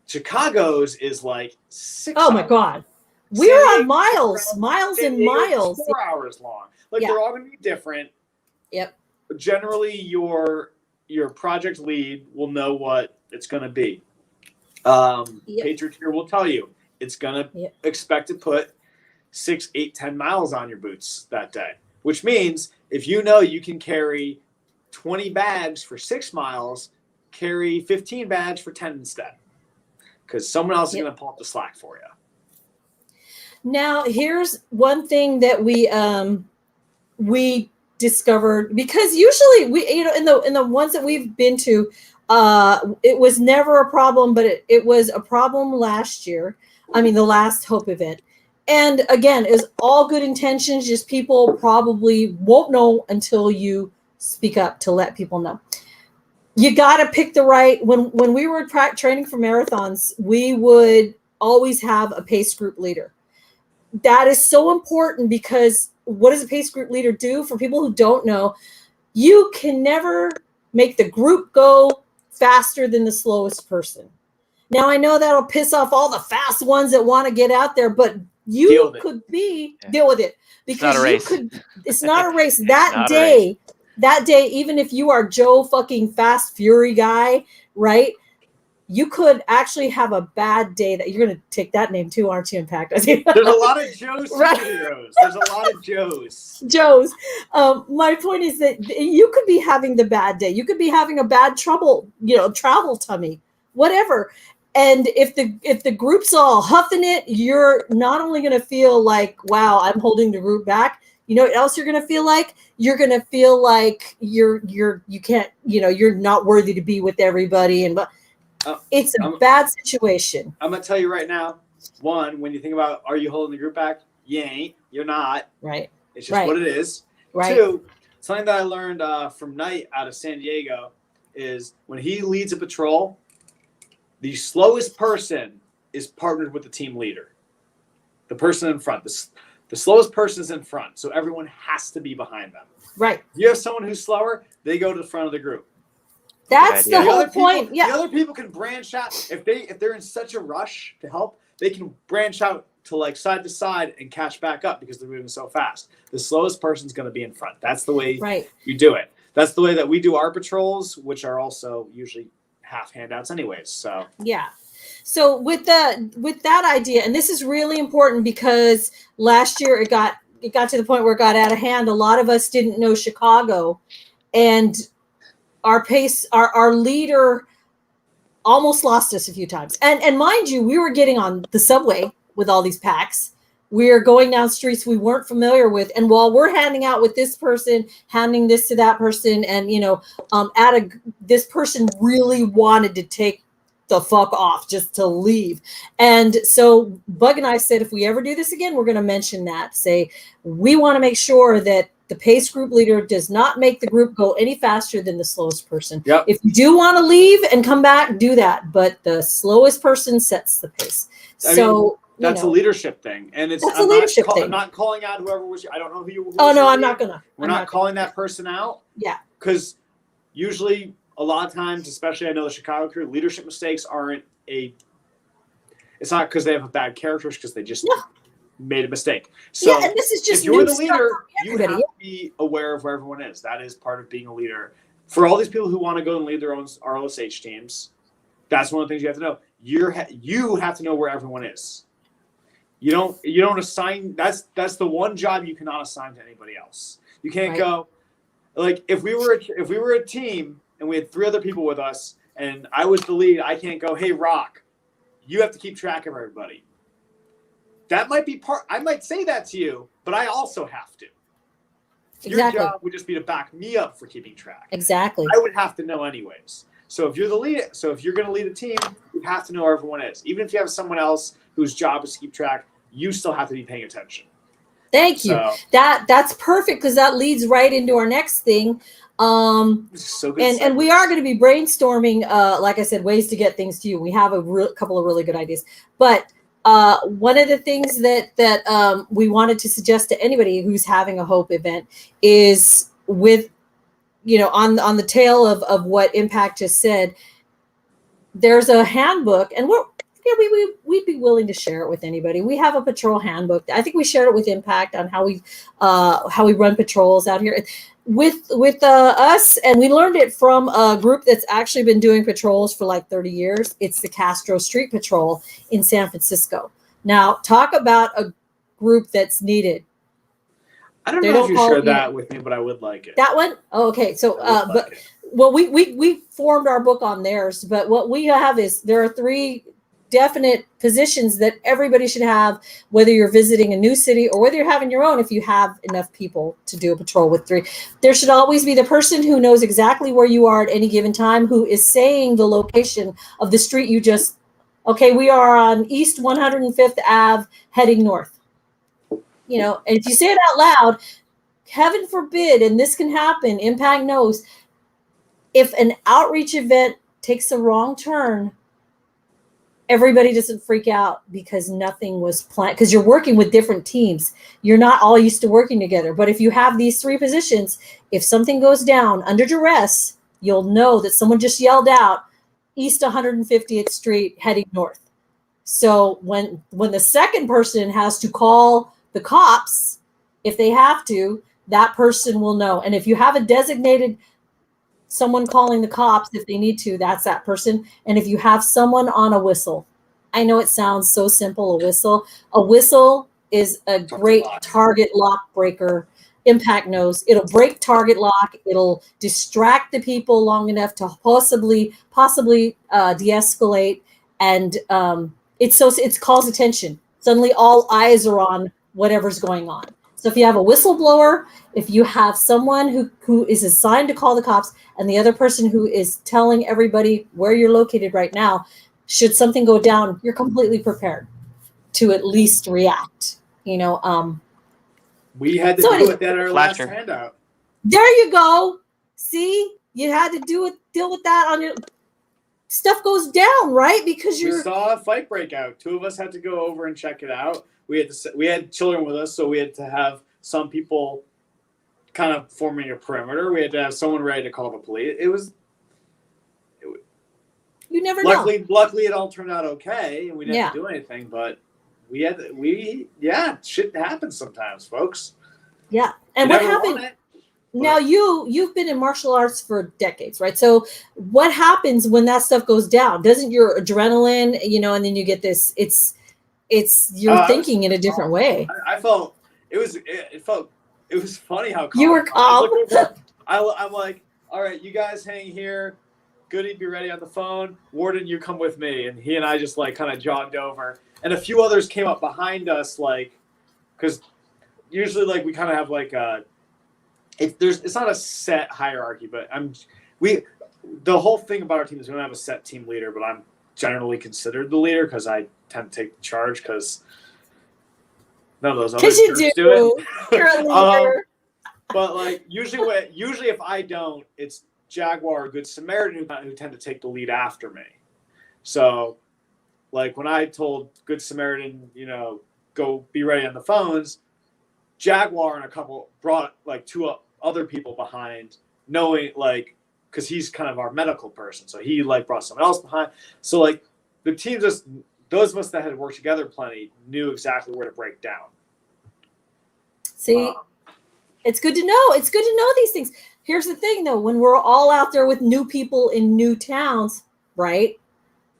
Chicago's is like 6 hours. Oh my God. We're on miles and miles. 4 hours long. Like they're all going to be different. Yep. Generally, your project lead will know what it's going to be. Patrioteer will tell you it's going to expect to put 6, 8, 10 miles on your boots that day. Which means if you know you can carry 20 bags for 6 miles, carry 15 bags for 10 instead. Because someone else is going to pull up the slack for you. Now, here's one thing that we discovered, because usually in the ones that we've been to, it was never a problem, but it was a problem last year. I mean, the last Hope event. And again, it's all good intentions, just people probably won't know until you speak up to let people know. You got to pick the right, when we were training for marathons, we would always have a pace group leader. That is so important, because what does a pace group leader do? For people who don't know, you can never make the group go faster than the slowest person. Now, I know that'll piss off all the fast ones that want to get out there, but you could deal with it, because it's not a race. That day, even if you are Joe fucking Fast Fury guy, right? You could actually have a bad day. That you're going to take that name too, aren't you, Impact? There's a lot of Joe's superheroes. There's a lot of Joe's. My point is that you could be having the bad day. You could be having a bad travel tummy, whatever. And if the group's all huffing it, you're not only going to feel like, wow, I'm holding the group back. You know what else you're going to feel like? You're going to feel like you can't, you're not worthy to be with everybody. And it's a bad situation. I'm going to tell you right now, one, when you think about, are you holding the group back? You ain't. You're not. Right. It's just what it is. Right. 2, something that I learned from Knight out of San Diego is when he leads a patrol, the slowest person is partnered with the team leader. The person in front. The slowest person is in front, so everyone has to be behind them. Right. You have someone who's slower, they go to the front of the group. That's the whole point. The other people can branch out. If they're in such a rush to help, they can branch out to like side to side and catch back up because they're moving so fast. The slowest person's going to be in front. That's the way you do it. That's the way that we do our patrols, which are also usually half handouts anyways. So So with that idea, and this is really important because last year it got to the point where it got out of hand. A lot of us didn't know Chicago, and our leader almost lost us a few times. And mind you, we were getting on the subway with all these packs. We are going down streets we weren't familiar with, and while we're handing out with this person, handing this to that person, and this person really wanted to take the fuck off, just to leave. And so Bug and I said, if we ever do this again, we're going to mention that. Say, we want to make sure that the pace group leader does not make the group go any faster than the slowest person. Yep. If you do want to leave and come back, do that. But the slowest person sets the pace. That's a leadership thing. And it's I'm not calling out whoever was. I don't know who you were. Oh, no, I'm not going to. We're not calling that person out. Yeah. Because usually a lot of times, especially I know the Chicago crew, leadership mistakes aren't it's not because they have a bad character, it's because they just made a mistake. So and this is just if you're the leader, you have to be aware of where everyone is. That is part of being a leader. For all these people who want to go and lead their own RLSH teams, that's one of the things you have to know. You have to know where everyone is. You don't assign. That's the one job you cannot assign to anybody else. You can't go like if we were a team and we had 3 other people with us and I was the lead. I can't go, hey Rock, you have to keep track of everybody. That might be part. I might say that to you, but I also have to. Exactly. Your job would just be to back me up for keeping track. Exactly. I would have to know anyways. So if you're the lead, so if you're going to lead a team, you have to know where everyone is. Even if you have someone else whose job is to keep track, you still have to be paying attention. Thank you. So, That's perfect because that leads right into our next thing. so good And we are going to be brainstorming, like I said, ways to get things to you. We have a couple of really good ideas, but one of the things that we wanted to suggest to anybody who's having a Hope event is with, on the tail of what Impact just said, there's a handbook, and we'd be willing to share it with anybody. We have a patrol handbook. I think we shared it with Impact on how we run patrols out here with us, and we learned it from a group that's actually been doing patrols for like 30 years. It's the Castro Street Patrol in San Francisco. Now, talk about a group that's needed. I don't know if you shared that with me, but I would like it. That one? Oh, okay. So, well, we formed our book on theirs, but what we have is there are 3 definite positions that everybody should have, whether you're visiting a new city or whether you're having your own. If you have enough people to do a patrol with 3, there should always be the person who knows exactly where you are at any given time, who is saying the location of the street you just. Okay, we are on East 105th Ave, heading north. And if you say it out loud, heaven forbid, and this can happen, Impact knows, if an outreach event takes a wrong turn, everybody doesn't freak out because nothing was planned, because you're working with different teams. You're not all used to working together. But if you have these 3 positions, if something goes down under duress, you'll know that someone just yelled out, East 150th Street, heading north. So when the second person has to call the cops, if they have to, that person will know. And if you have a designated someone calling the cops, if they need to, that's that person. And if you have someone on a whistle, I know it sounds so simple, a whistle is a great target lock breaker. Impact knows it'll break target lock. It'll distract the people long enough to possibly de-escalate. And it calls attention. Suddenly all eyes are on whatever's going on. So if you have a whistleblower, if you have someone who is assigned to call the cops, and the other person who is telling everybody where you're located right now, should something go down, you're completely prepared to at least react. We had to do it at our last handout. There you go. See, you had to deal with that on your stuff goes down, right? Because we saw a fight break out. 2 of us had to go over and check it out. We had children with us, so we had to have some people kind of forming a perimeter. We had to have someone ready to call the police. You never know. Luckily, it all turned out okay, and we didn't have to do anything. But shit happens sometimes, folks. Yeah, and what happened? Now you've been in martial arts for decades, right? So what happens when that stuff goes down? Doesn't your adrenaline, and then you get this? You're thinking in a different way. I felt it was funny how calm you were calm. I'm like, all right, you guys hang here. Goody, be ready on the phone. Warden, you come with me. And he and I just kind of jogged over. And a few others came up behind us, because usually we kind of have it's not a set hierarchy, but the whole thing about our team is we don't have a set team leader, but I'm generally considered the leader because I tend to take the charge because none of those other jerks do it. You're a leader. But usually if I don't, it's Jaguar or Good Samaritan who tend to take the lead after me. So when I told Good Samaritan, go be ready on the phones, Jaguar and a couple brought 2 other people behind, knowing because he's kind of our medical person, so he brought someone else behind. So the team those of us that had worked together plenty knew exactly where to break down. See, it's good to know. It's good to know these things. here's the thing though, when we're all out there with new people in new towns, right?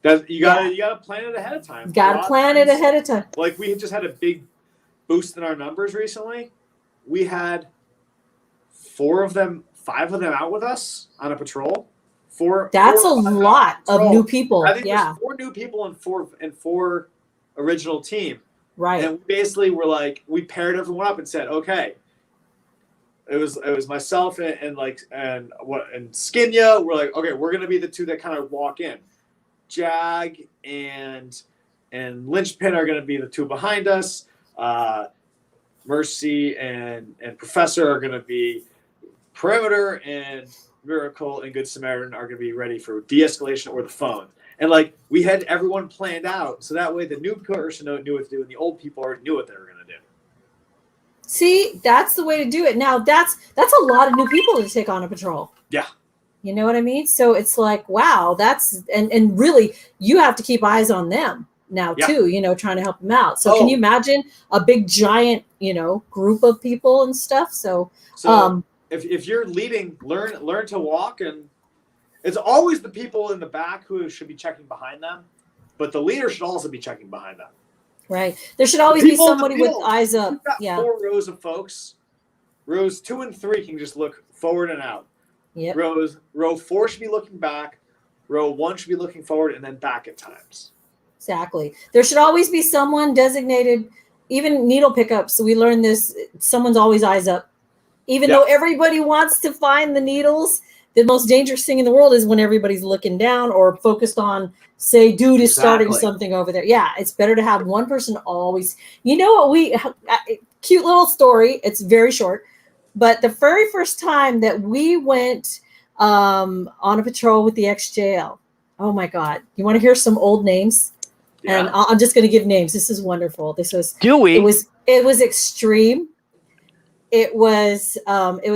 You gotta plan it ahead of time. Got to plan it ahead of time. Like we just had a big boost in our numbers recently. We had 5 of them out with us on a patrol. That's a lot of new people. I think there's 4 new people and 4 original team. Right. And basically we paired everyone up and said, okay. It was myself and Skinya. We're like, okay, we're gonna be the 2 that kind of walk in. Jag and Lynchpin are gonna be the 2 behind us. Mercy and Professor are gonna be perimeter, and Miracle and Good Samaritan are going to be ready for de-escalation or the phone. And we had everyone planned out, so that way the new person knew what to do, and the old people already knew what they were going to do. See, that's the way to do it. Now that's a lot of new people to take on a patrol. Yeah. You know what I mean? So it's like, wow, that's and really you have to keep eyes on them now too, trying to help them out. So can you imagine a big giant, group of people and stuff? So if you're leading, learn to walk, and it's always the people in the back who should be checking behind them, but the leader should also be checking behind them. Right. There should always be somebody with eyes up. You've got 4 rows of folks. Rows 2 and 3 can just look forward and out. Yep. Row 4 should be looking back. Row 1 should be looking forward and then back at times. Exactly. There should always be someone designated, even needle pickup. So we learned this. Someone's always eyes up. Even though everybody wants to find the needles, the most dangerous thing in the world is when everybody's looking down or focused on, say, dude is starting something over there. Yeah, it's better to have one person always. You know what? Cute little story. It's very short. But the very first time that we went on a patrol with the XJL, oh my God. You want to hear some old names? Yeah. And I'm just going to give names. This is wonderful. It was extreme. It was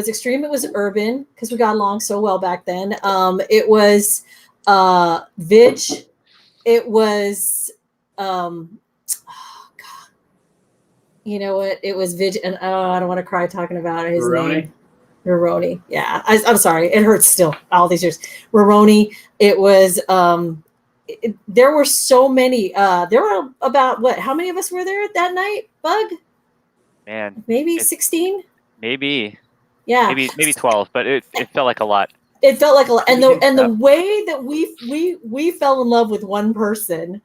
extreme. It was urban because we got along so well back then. It was Vig. It was oh God. You know what? It was Vig, and I don't want to cry talking about his name. Roroni. Yeah, I'm sorry. It hurts still all these years. Roroni. It was. There were so many. There were about how many of us were there that night, Bug? Man, maybe 16. Maybe. Yeah. Maybe 12, but it felt like a lot. It felt like a lot, and the way that we fell in love with one person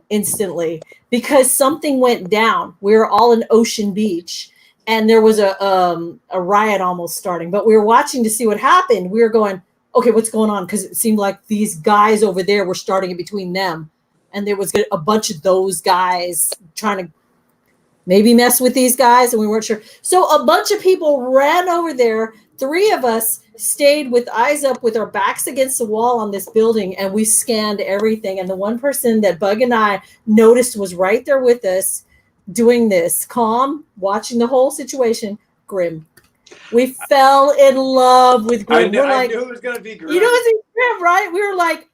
instantly because something went down. We were all in Ocean Beach, and there was a riot almost starting. But we were watching to see what happened. We were going, okay, what's going on? Because it seemed like these guys over there were starting it between them, and there was a bunch of those guys trying to maybe mess with these guys, and we weren't sure. So a bunch of people ran over there. 3 of us stayed with eyes up with our backs against the wall on this building, and we scanned everything. And the one person that Bug and I noticed was right there with us doing this, calm, watching the whole situation, Grim. We fell in love with Grim. I knew it was going to be Grim. You know it's Grim, right? We were like,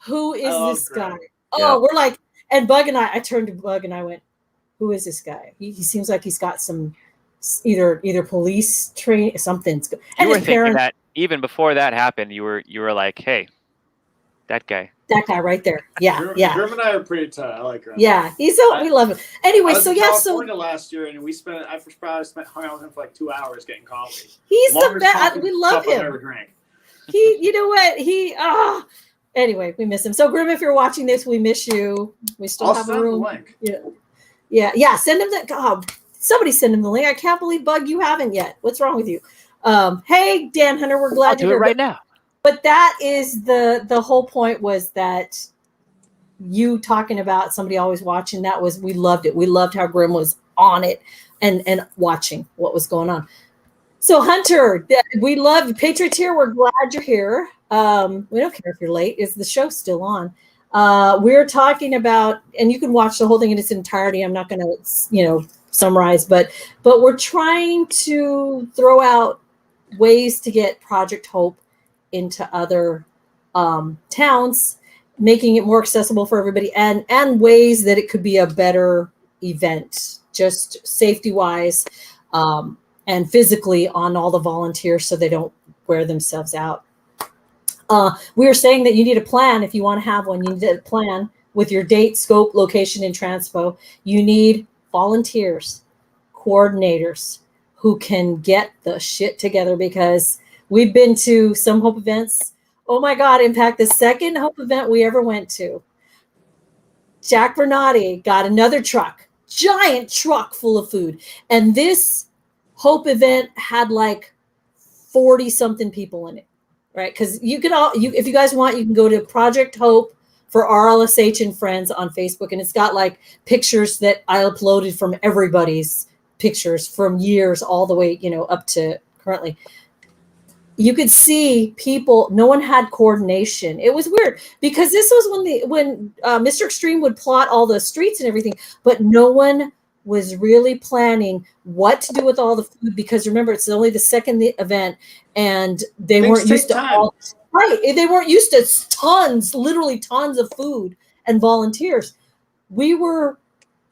who is this guy? Oh, we're like, and Bug and I turned to Bug and I went, who is this guy? He seems like he's got some either police training, something's. And you were thinking that even before that happened, you were like, hey, that guy right there. Yeah, Grim and I are pretty tight. I like Grim. Yeah, we love him. Anyway, I was in California last year, and I probably hung out with him for like 2 hours getting coffee. He's the best. We love him. I ever drank. You know what? Anyway, we miss him. So Grim, if you're watching this, we miss you. We still have a room. Yeah. Send him that. God, somebody send him the link. I can't believe, Bug, you haven't yet. What's wrong with you? Hey, Dan Hunter, we're glad you're here. I'll do it right now. But that is the whole point, was that you talking about somebody always watching. We loved it. We loved how Grim was on it and watching what was going on. So Hunter, we love you. Patriots here. We're glad you're here. We don't care if you're late. Is the show still on? We're talking about, and you can watch the whole thing in its entirety. I'm not going to, summarize, but we're trying to throw out ways to get Project Hope into other towns, making it more accessible for everybody, and ways that it could be a better event, just safety wise, and physically on all the volunteers, so they don't wear themselves out. We were saying that you need a plan. If you want to have one, you need a plan with your date, scope, location, and transpo. You need volunteers, coordinators who can get the shit together, because we've been to some Hope events. Oh my God, in fact, the second Hope event we ever went to, Jack Bernardi got another truck, giant truck full of food. And this Hope event had like 40 something people in it, right? Because if you guys want, you can go to Project Hope for RLSH and Friends on Facebook, and it's got like pictures that I uploaded from everybody's pictures from years all the way, up to currently. You could see people, no one had coordination. It was weird, because this was when Mr. Extreme would plot all the streets and everything, but no one was really planning what to do with all the food, because remember, it's only the second event, and they weren't used to all, right. They weren't used to tons, literally tons of food and volunteers. We were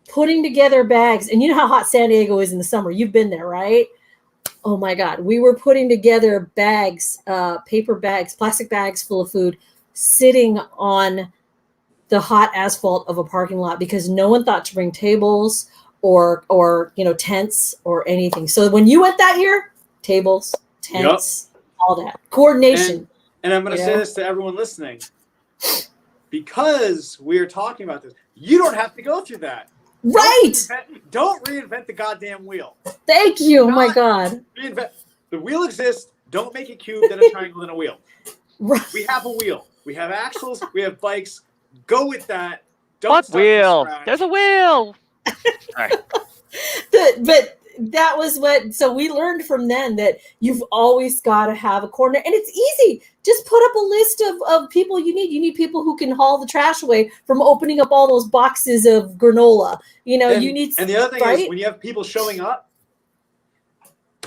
putting together bags, and you know how hot San Diego is in the summer. You've been there, right? Oh my God. We were putting together bags, paper bags, plastic bags full of food, sitting on the hot asphalt of a parking lot, because no one thought to bring tables or tents or anything. So when you went that year, tables, tents, all that coordination. And I'm going to say this to everyone listening, because we are talking about this, you don't have to go through that. Right. Don't reinvent the goddamn wheel. Thank you. Oh my God. The wheel exists. Don't make a cube, then a triangle, then a wheel. Right. We have a wheel. We have axles. We have bikes. Go with that. Don't What start wheel? from scratch. There's a wheel. All right. But that was so we learned from then that you've always got to have a coordinator, and it's easy. Just put up a list of people you need. You need people who can haul the trash away from opening up all those boxes of granola. You need. And the other thing right? is, when you have people showing up,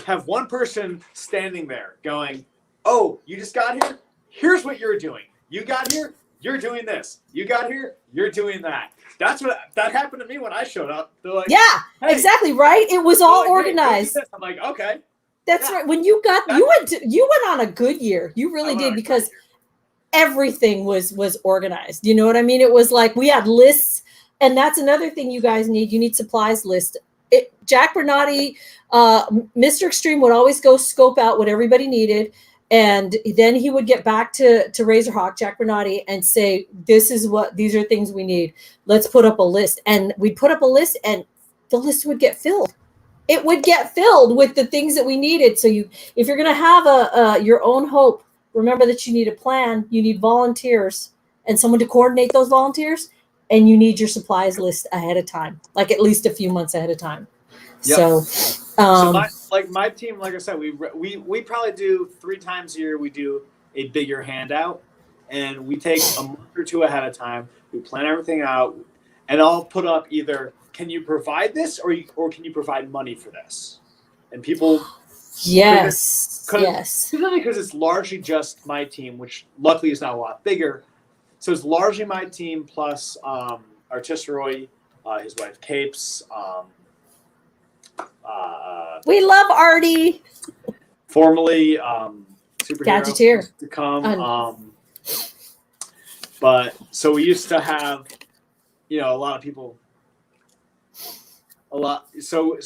have one person standing there going, "Oh, you just got here? Here's what you're doing. You got here, you're doing this. You got here, you're doing that." That happened to me when I showed up. They're like, yeah, hey. exactly right. It was all organized. Hey, I'm like, okay. That's right. When you went on a good year. You really did, because everything was organized. You know what I mean? It was like we had lists, and that's another thing you guys need. You need supplies list. Jack Bernardi, Mr. Extreme would always go scope out what everybody needed. And then he would get back to Razorhawk, Jack Bernardi, and say, these are things we need. Let's put up a list. And we'd put up a list, and the list would get filled. It would get filled with the things that we needed. So if you're going to have your own Hope, remember that you need a plan, you need volunteers and someone to coordinate those volunteers, and you need your supplies list ahead of time, like at least a few months ahead of time. Yep. So my team, like I said, we probably do 3 times a year. We do a bigger handout, and we take a month or 2 ahead of time. We plan everything out, and I'll put up either, can you provide this, or can you provide money for this? And people, yes, because it's largely just my team, which luckily is not a lot bigger. So it's largely my team plus Artisteroy, his wife Capes. We love Artie. Formerly superhero Gadgeteer to come. But so we used to have, a lot of people. So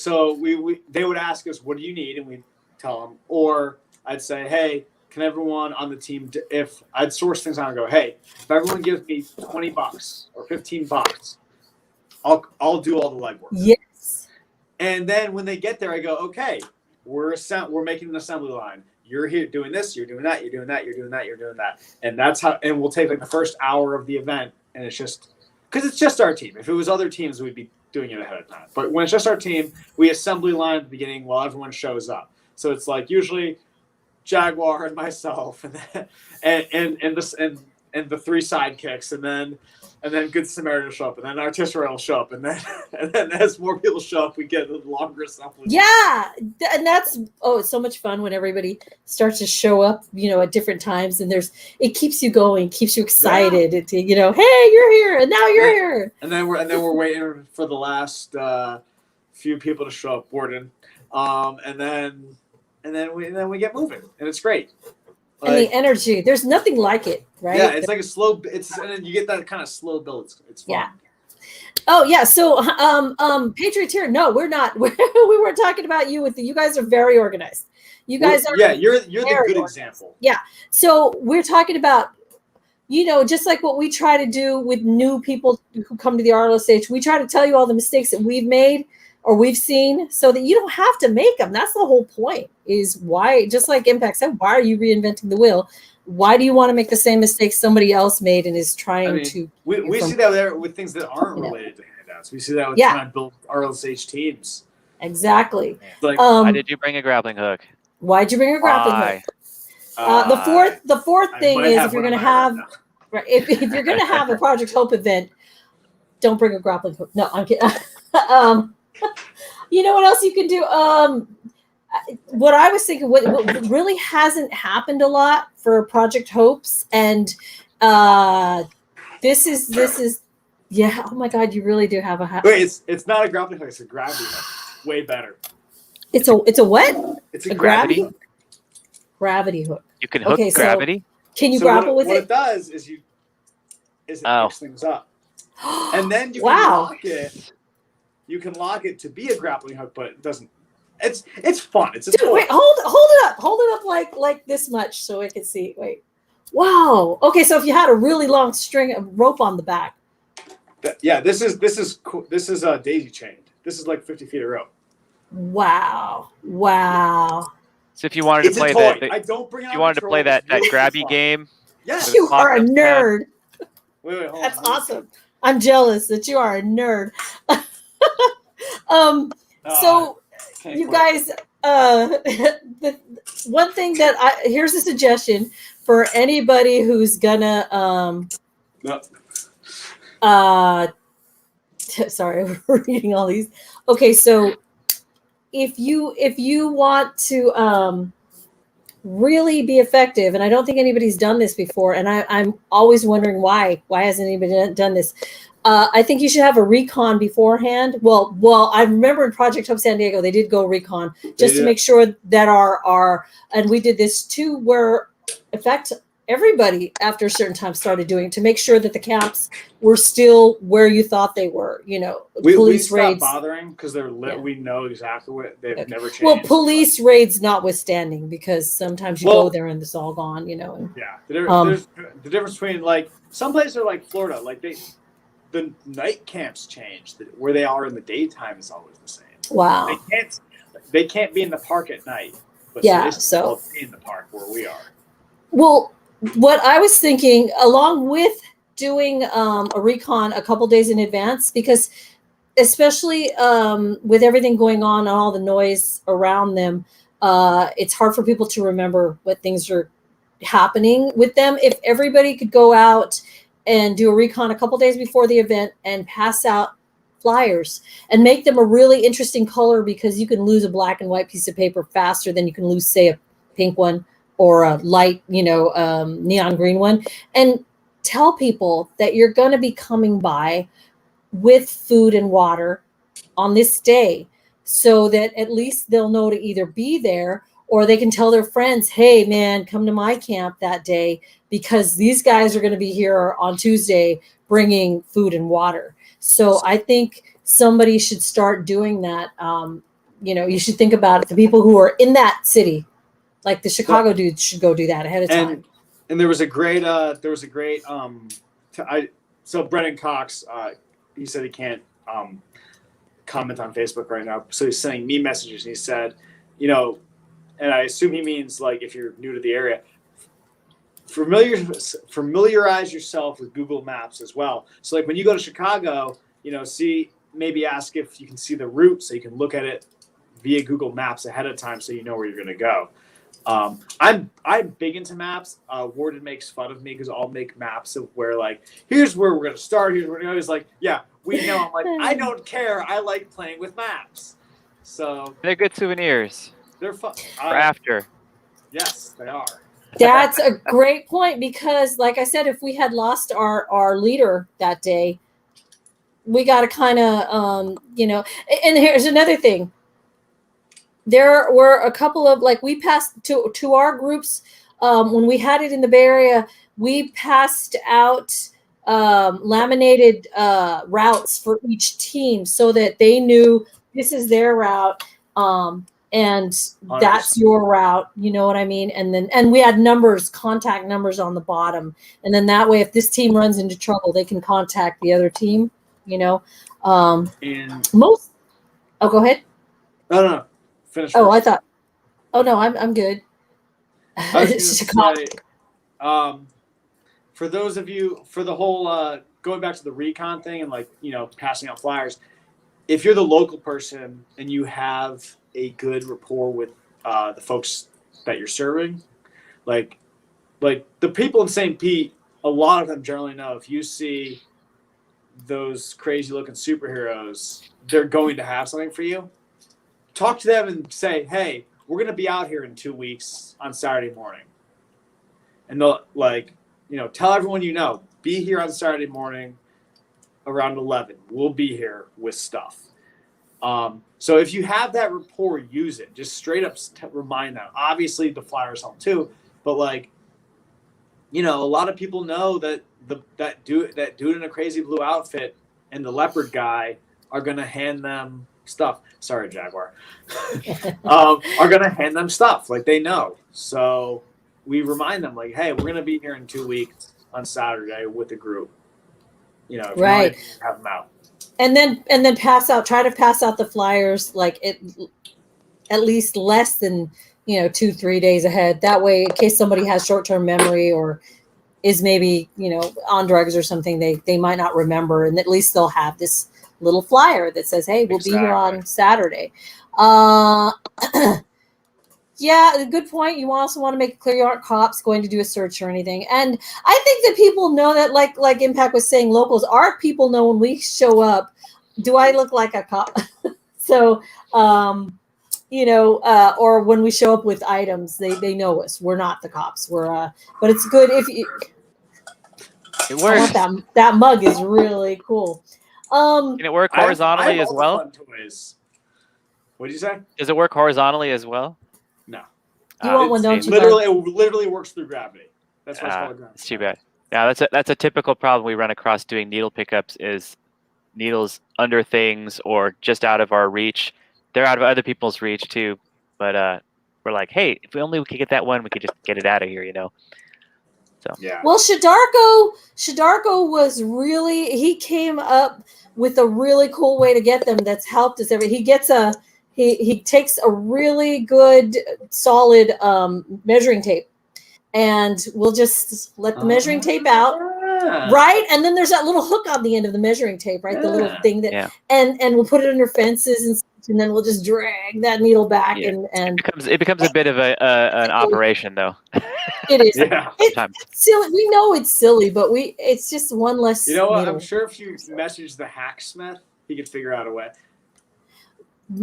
they would ask us, what do you need? And we'd tell them. Or I'd say, hey, can everyone on the team, if I'd source things out and go, hey, if everyone gives me $20 or $15, I'll do all the legwork. Yes. And then when they get there, I go, okay, we're making an assembly line. You're here doing this, you're doing that, you're doing that, you're doing that, you're doing that. And that's how, and we'll take like the first hour of the event, and it's just, because it's just our team. If it was other teams, we'd be doing it ahead of time. But when it's just our team, we assembly line at the beginning while everyone shows up. So it's like usually Jaguar and myself, and the 3 sidekicks, and then Good Samaritan will show up, and then Artisteroy will show up, and then as more people show up, we get a longer assembly. Yeah, and that's it's so much fun when everybody starts to show up, at different times, and it keeps you going, keeps you excited. Yeah. Hey, you're here, and now you're here. And then we're waiting for the last few people to show up, Borden, and then and then we get moving, and it's great. And the energy, there's nothing like it, right? Yeah, it's like a slow. And then you get that kind of slow build. It's fun. Yeah. Oh yeah. So Patriots here. No, we're not. We weren't talking about you. You guys are very organized. You guys are. Yeah, you're the good organized example. Yeah. So we're talking about, just like what we try to do with new people who come to the RLSH. We try to tell you all the mistakes that we've made or we've seen, so that you don't have to make them. That's the whole point. Is why, just like Impact said, why are you reinventing the wheel? Why do you want to make the same mistakes somebody else made and is trying to? We see that there with things that aren't related to handouts. We see that with trying to build RLSH teams. Exactly. Like, why did you bring a grappling hook? Why'd you bring a grappling hook? The fourth thing is, if you're going to have, if you're going to have a Project Hope event, don't bring a grappling hook. No, I'm kidding. You know what else you can do? What I was thinking, what really hasn't happened a lot for Project Hopes, and this is yeah. Oh my God, you really do have a. Wait, it's not a grappling hook. It's a gravity hook. Way better. It's a what? It's a gravity hook. Gravity hook. You can hook gravity. Can you grapple with it? What it does is it picks things up, and then you can lock it. You can lock it to be a grappling hook, but it doesn't. It's fun. It's Dude, wait, hold it up like this much so I can see. Wait, wow. Okay, so if you had a really long string of rope on the back. Yeah, this is cool. This is daisy chained. This is like 50 feet of rope. Wow. So if you wanted to play that, I don't bring. If you wanted to play that grabby game. Yes, you are a nerd. Wait, hold That's on. awesome. I'm jealous that you are a nerd. So you guys, the one thing that here's a suggestion for anybody who's gonna sorry, we're reading all these. Okay, so if you want to really be effective, and I don't think anybody's done this before, and I'm always wondering why hasn't anybody done this. I think you should have a recon beforehand. Well, I remember in Project Hope San Diego, they did go recon just to make sure that our and we did this too, where in fact everybody after a certain time started doing it to make sure that the camps were still where you thought they were. Police we raids. Bothering because they're lit. Yeah. We know exactly what they've never changed. Well, police raids notwithstanding, because sometimes you go there and it's all gone. And, there's the difference between like some places are like Florida, like the night camps change. Where they are in the daytime is always the same. Wow. They can't be in the park at night. But so in the park where we are. Well, what I was thinking, along with doing a recon a couple days in advance, because especially with everything going on and all the noise around them, it's hard for people to remember what things are happening with them. If everybody could go out and do a recon a couple days before the event and pass out flyers and make them a really interesting color, because you can lose a black and white piece of paper faster than you can lose, say, a pink one or a light, neon green one, and tell people that you're going to be coming by with food and water on this day, so that at least they'll know to either be there, or they can tell their friends, hey man, come to my camp that day, because these guys are going to be here on Tuesday bringing food and water. So I think somebody should start doing that. You should think about it. The people who are in that city, like the Chicago dudes, should go do that ahead of time. And there was a great, so Brennan Cox, he said he can't comment on Facebook right now. So he's sending me messages, and he said, and I assume he means like if you're new to the area, familiarize yourself with Google Maps as well. So like when you go to Chicago, maybe ask if you can see the route, so you can look at it via Google Maps ahead of time, so you know where you're going to go. I'm big into maps. Warden makes fun of me because I'll make maps of where like, here's where we're going to start. Here's where we're going to go. He's like, yeah, we know. I'm like, I don't care. I like playing with maps. So they're good souvenirs. They're fun. For after. Yes, they are. That's a great point, because like I said, if we had lost our leader that day, we got to kind of, and here's another thing. there were a couple of, like, we passed to our groups when we had it in the Bay Area. We passed out laminated routes for each team so that they knew this is their route, and that's 100%. your route. You know what I mean? And we had numbers, contact numbers on the bottom, and then that way, if this team runs into trouble, they can contact the other team. You know, And most. Oh, go ahead. no. Finish. Oh, I first. thought. Oh no, I'm good. I was going to say, for those of you, for the whole going back to the recon thing and, like, you know, passing out flyers, if you're the local person and you have a good rapport with the folks that you're serving, like the people in St. Pete, a lot of them generally know if you see those crazy looking superheroes, they're going to have something for you. Talk to them and say, hey, we're going to be out here in 2 weeks on Saturday morning. And they'll, like, you know, tell everyone you know, be here on Saturday morning around 11. We'll be here with stuff. So if you have that rapport, use it. Just straight up remind them. Obviously, the flyers help too, but, like, you know, a lot of people know that that dude in a crazy blue outfit and the leopard guy are going to hand them stuff. Sorry, Jaguar. Are going to hand them stuff. Like, they know. So we remind them, like, hey, we're going to be here in 2 weeks on Saturday with the group. You know, if right. you want to have them out. And then try to pass out the flyers, like, at least less than, 2-3 days ahead. That way, in case somebody has short-term memory or is maybe, on drugs or something, they might not remember, and at least they'll have this little flyer that says, hey, we'll be here on Saturday. Yeah, good point. You also want to make it clear you aren't cops going to do a search or anything. And I think that people know that, like Impact was saying, locals, our people know when we show up, do I look like a cop? So, or when we show up with items, they know us. We're not the cops. We're, but it's good if you. It works. That mug is really cool. Can it work horizontally as well? What did you say? Does it work horizontally as well? No. You want one, don't you? It literally works through gravity. That's why it's called gravity. It's too bad. Yeah, that's a typical problem we run across doing needle pickups is needles under things or just out of our reach. They're out of other people's reach too, but we're like, hey, if we could get that one, we could just get it out of here, So yeah. Well, Shadarko was really, he came up with a really cool way to get them that's helped us. He takes a really good solid measuring tape, and we'll just let the measuring tape out. Right, and then there's that little hook on the end of the measuring tape, right? The little thing that, and we'll put it under fences, and then we'll just drag that needle back, and it becomes a bit of an operation, though. It is. Yeah. It's silly. We know it's silly, but it's just one less. You know what? needle. I'm sure if you message the hacksmith, he could figure out a way.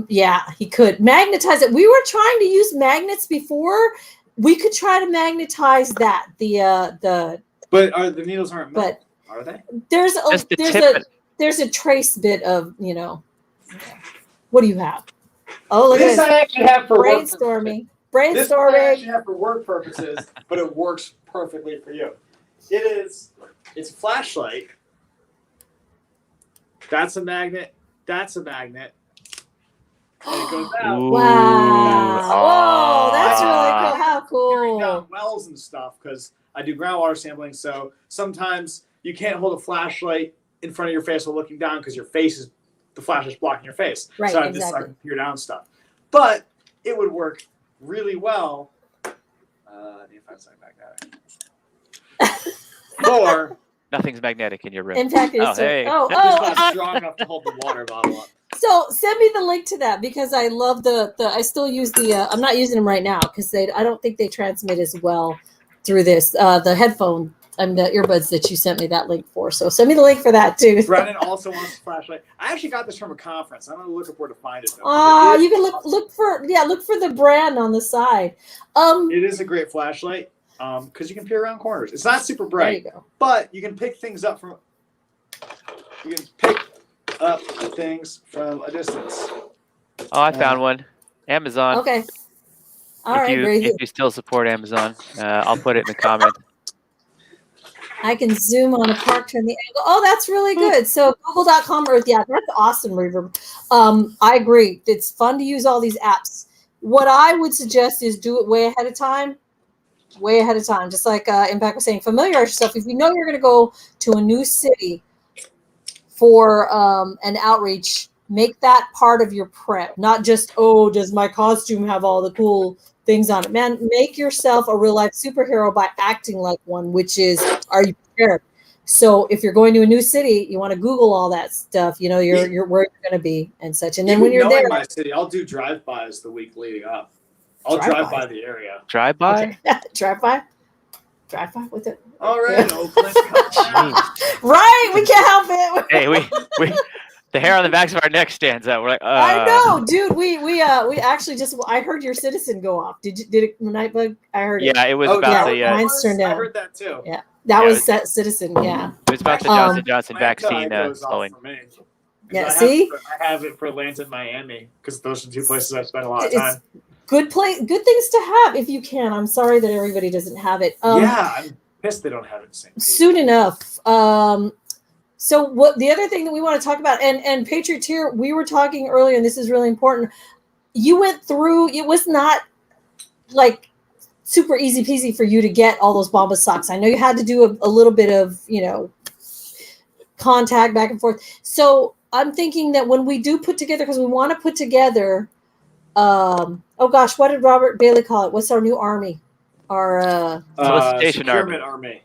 Yeah, he could magnetize it. We were trying to use magnets before. We could try to magnetize that. But the needles aren't metal, are they? There's a trace bit of, what do you have? Oh, look this at this. I actually have for brainstorming. This I actually have for work purposes, but it works perfectly for you. It's a flashlight. That's a magnet. That's a magnet. And it goes out. Wow. Whoa, that's really cool. How cool. Down wells and stuff, because I do groundwater sampling, so sometimes you can't hold a flashlight in front of your face while looking down because the flash is blocking your face. Right, so I have this peer down stuff. But it would work really well. I need to find something magnetic. Or nothing's magnetic in your room. In fact, it's hey. It's not strong enough to hold the water bottle up. So send me the link to that, because I love I still use I'm not using them right now because I don't think they transmit as well through this. The headphone, the earbuds that you sent me that link for. So send me the link for that too. Brennan also wants a flashlight. I actually got this from a conference. I'm gonna look up where to find it though. You can look for the brand on the side. It is a great flashlight because you can peer around corners. It's not super bright, but you can pick things up from. You can pick up things from a distance. Oh, I found one. Amazon. Okay. All right, great. If you still support Amazon, I'll put it in the comments. I can zoom on a park, turn the angle. Oh, that's really good. So Google.com Earth, yeah, that's awesome, Reverb. I agree. It's fun to use all these apps. What I would suggest is do it way ahead of time. Way ahead of time. Just like Impact was saying, familiarize yourself. If you know you're going to go to a new city for an outreach, make that part of your prep. Not just, oh, does my costume have all the cool things on it? Man, make yourself a real life superhero by acting like one, which is, are you prepared? So if you're going to a new city, you want to Google all that stuff. You know, you're where you're going to be and such. And then when you're there, my city, I'll do drive-bys the week leading up. I'll drive by the area. Drive by? Okay. Drive by with it. All right, Oakland. Right, we can't help it. Hey, we the hair on the backs of our neck stands out. We're like, I know, dude. We actually just. I heard your citizen go off. Did it, Nightbug? I heard it. Yeah, it was about the. Mine's turned down. I heard that too. Yeah, that was that citizen. Yeah, it was about the Johnson Johnson vaccine slowing. Yeah, see, I have it for Atlanta and Miami because those are two places I spent a lot of time. Good things to have if you can. I'm sorry that everybody doesn't have it. Yeah, I'm pissed they don't have it. Soon enough. So what the other thing that we want to talk about, and Patrioteer, we were talking earlier, and this is really important. You went through. It was not like super easy peasy for you to get all those Bombas socks. I know you had to do a little bit of contact back and forth. So I'm thinking that when we do put together, because we want to put together. Oh gosh, what did Robert Bailey call it? What's our new army? Our solicitation army.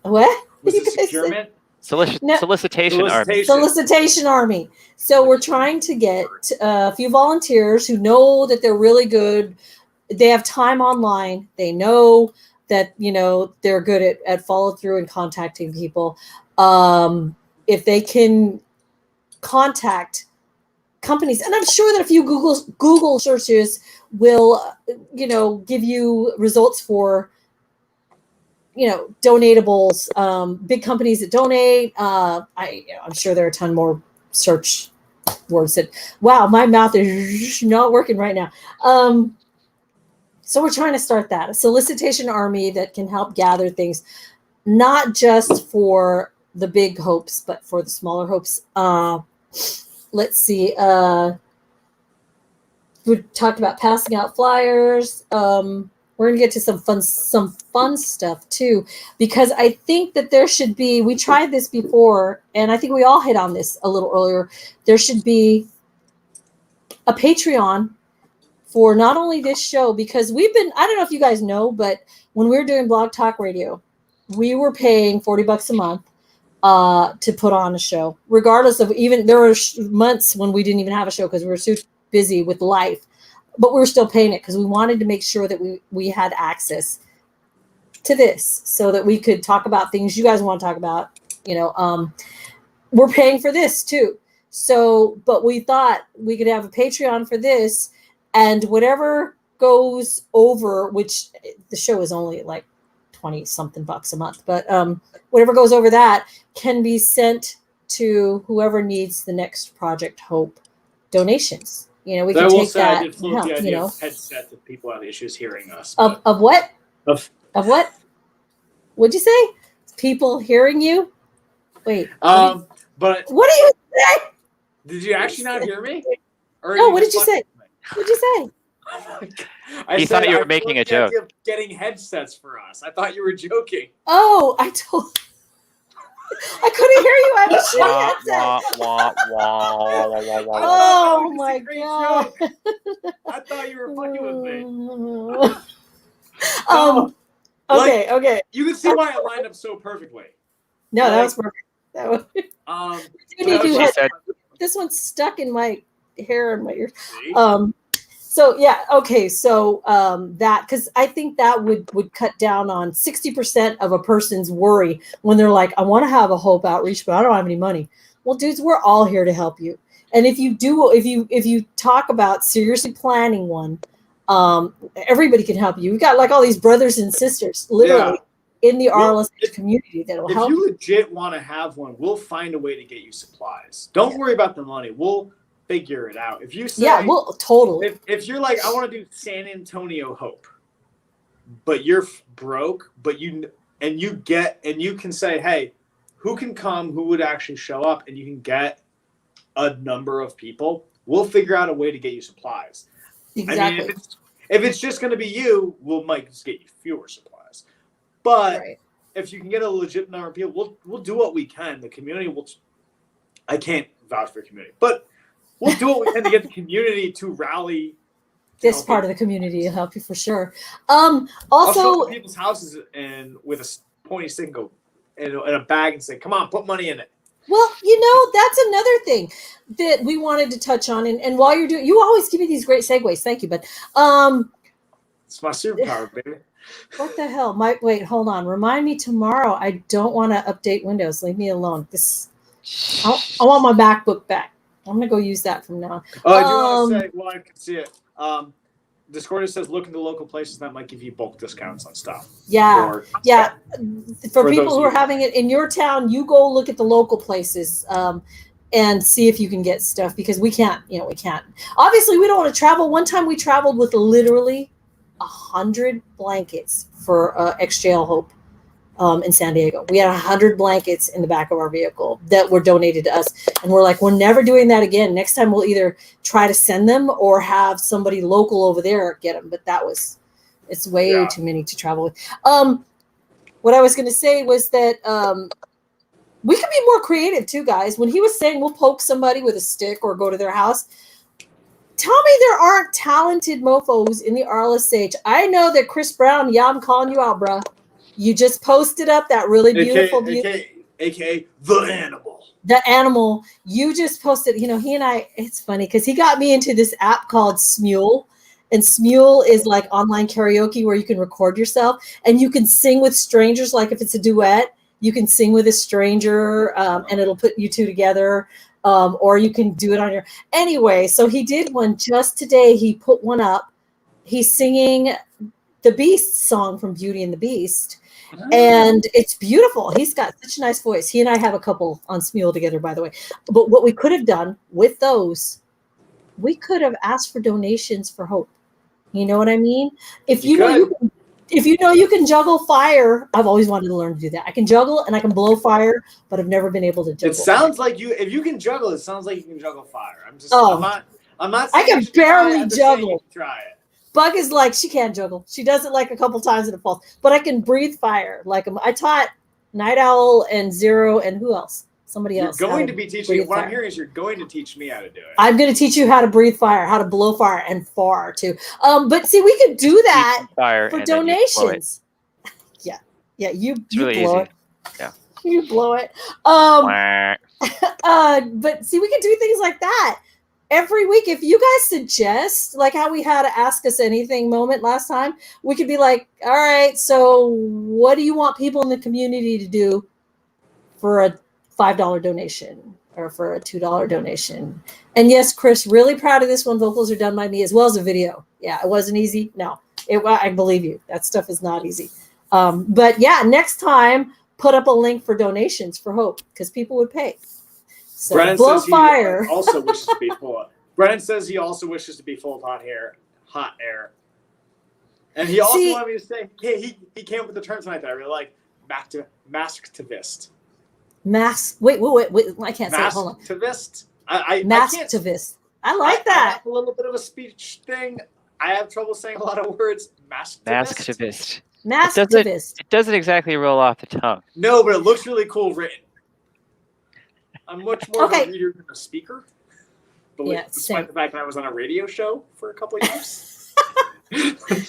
What? Was it securement? Solicitation army. Solicitation army. So we're trying to get a few volunteers who know that they're really good. They have time online. They know that they're good at follow through and contacting people. If they can contact companies, and I'm sure that a few Google searches will give you results for donatables, big companies that donate. I'm sure there are a ton more search words that, wow, my mouth is not working right now. So we're trying to start that, a solicitation army that can help gather things, not just for the big hopes, but for the smaller hopes. Let's see. We talked about passing out flyers. We're going to get to some fun stuff too, because I think that there should be. We tried this before, and I think we all hit on this a little earlier. There should be a Patreon for not only this show, because we've been. I don't know if you guys know, but when we were doing Blog Talk Radio, we were paying $40 a month. To put on a show, regardless of there were months when we didn't even have a show because we were so busy with life, but we were still paying it because we wanted to make sure that we had access to this so that we could talk about things you guys want to talk about. We're paying for this too. So, but we thought we could have a Patreon for this, and whatever goes over, which the show is only like 20 something bucks a month, but whatever goes over that can be sent to whoever needs the next Project Hope donations. We can take that. I did float the idea of headset that people have issues hearing us. Of what? Of what? What'd you say? People hearing you? Wait. But what do you say? Did you actually not hear me? No. What did you say? What'd you say? Oh my God. I thought you were making a joke. Getting headsets for us. I thought you were joking. Oh, I couldn't hear you. I was shitty headset. Oh my God. I thought you were fucking with me. Okay. You can see why it lined up so perfectly. No, that was perfect. This one's stuck in my hair and my ears. So yeah, okay. So that, because I think that would cut down on 60% of a person's worry when they're like, I want to have a Hope outreach, but I don't have any money. Well, dudes, we're all here to help you. And if you talk about seriously planning one, everybody can help you. We've got like all these brothers and sisters literally in the RLSH community that'll help. If you legit want to have one, we'll find a way to get you supplies. Don't worry about the money. We'll figure it out. If you say, yeah, well, totally. If you're like, I want to do San Antonio Hope, but you're broke, but you can say, hey, who can come? Who would actually show up? And you can get a number of people. We'll figure out a way to get you supplies. Exactly. I mean, if it's just going to be you, might just get you fewer supplies. But if you can get a legit number of people, we'll do what we can. The community will. I can't vouch for the community, but we'll do what we can to get the community to rally. This part of the community will help you for sure. I'll Also, show up at people's houses and with a pointy stick and go in a bag and say, "Come on, put money in it." well, that's another thing that we wanted to touch on. And while you're doing, you always give me these great segues. Thank you, but it's my superpower, baby. What the hell? Wait, hold on. Remind me tomorrow. I don't want to update Windows. Leave me alone. I want my MacBook back. I'm gonna go use that from now on. Oh, I do want to say, well, I can see it. Discord says look into local places that might give you bulk discounts on stuff. Yeah, For people who are having it in your town, you go look at the local places and see if you can get stuff, because we can't. We can't. Obviously, we don't want to travel. One time we traveled with literally 100 blankets for ex-jail Hope in San Diego. We had 100 blankets in the back of our vehicle that were donated to us. And we're like, we're never doing that again. Next time we'll either try to send them or have somebody local over there get them. But it's way too many to travel with. What I was going to say was that we can be more creative too, guys. When he was saying we'll poke somebody with a stick or go to their house, tell me there aren't talented mofos in the RLSH. I know that Chris Brown, I'm calling you out, bruh. You just posted up that really beautiful, AKA the animal. The animal. You just posted, he and I, it's funny because he got me into this app called Smule. And Smule is like online karaoke where you can record yourself and you can sing with strangers. Like if it's a duet, you can sing with a stranger and it'll put you two together. Or you can do it on your. Anyway, so he did one just today. He put one up. He's singing the Beast song from Beauty and the Beast. And it's beautiful. He's got such a nice voice. He and I have a couple on Smule together, by the way. But what we could have done with those, we could have asked for donations for Hope. You know what I mean? If you know you can juggle fire, I've always wanted to learn to do that. I can juggle and I can blow fire, but I've never been able to juggle. It sounds like if you can juggle, it sounds like you can juggle fire. I'm not I can barely juggle. Try it. Bug is like, she can't juggle. She does it like a couple times and it falls. But I can breathe fire. Like I taught Night Owl and Zero and who else? Somebody else. You're going to be teaching. What I'm hearing is you're going to teach me how to do it. I'm going to teach you how to breathe fire, how to blow fire, and far too. But see, we could do that for donations. Yeah, you really blow easy. it. Yeah, you blow it. But see, we can do things like that every week. If you guys suggest, like how we had a Ask Us Anything moment last time, we could be like, all right, so what do you want people in the community to do for a $5 donation or for a $2 donation? And yes, Chris, really proud of this one. Vocals are done by me as well as a video. Yeah, it wasn't easy. No, I believe you. That stuff is not easy. But yeah, next time, put up a link for donations for Hope because people would pay. So Brennan blow says fire. He also wishes to be full. Brennan says he also wishes to be full of hot air. And he also wanted me to say, he came up with the term tonight that I really like, masktivist. Wait, I can't say it. Hold on. Masktivist. Masktivist. I like that. I have a little bit of a speech thing. I have trouble saying a lot of words. Masktivist. Masktivist. It doesn't exactly roll off the tongue. No, but it looks really cool written. I'm much more of a reader than a speaker. Despite the fact that I was on a radio show for a couple of years.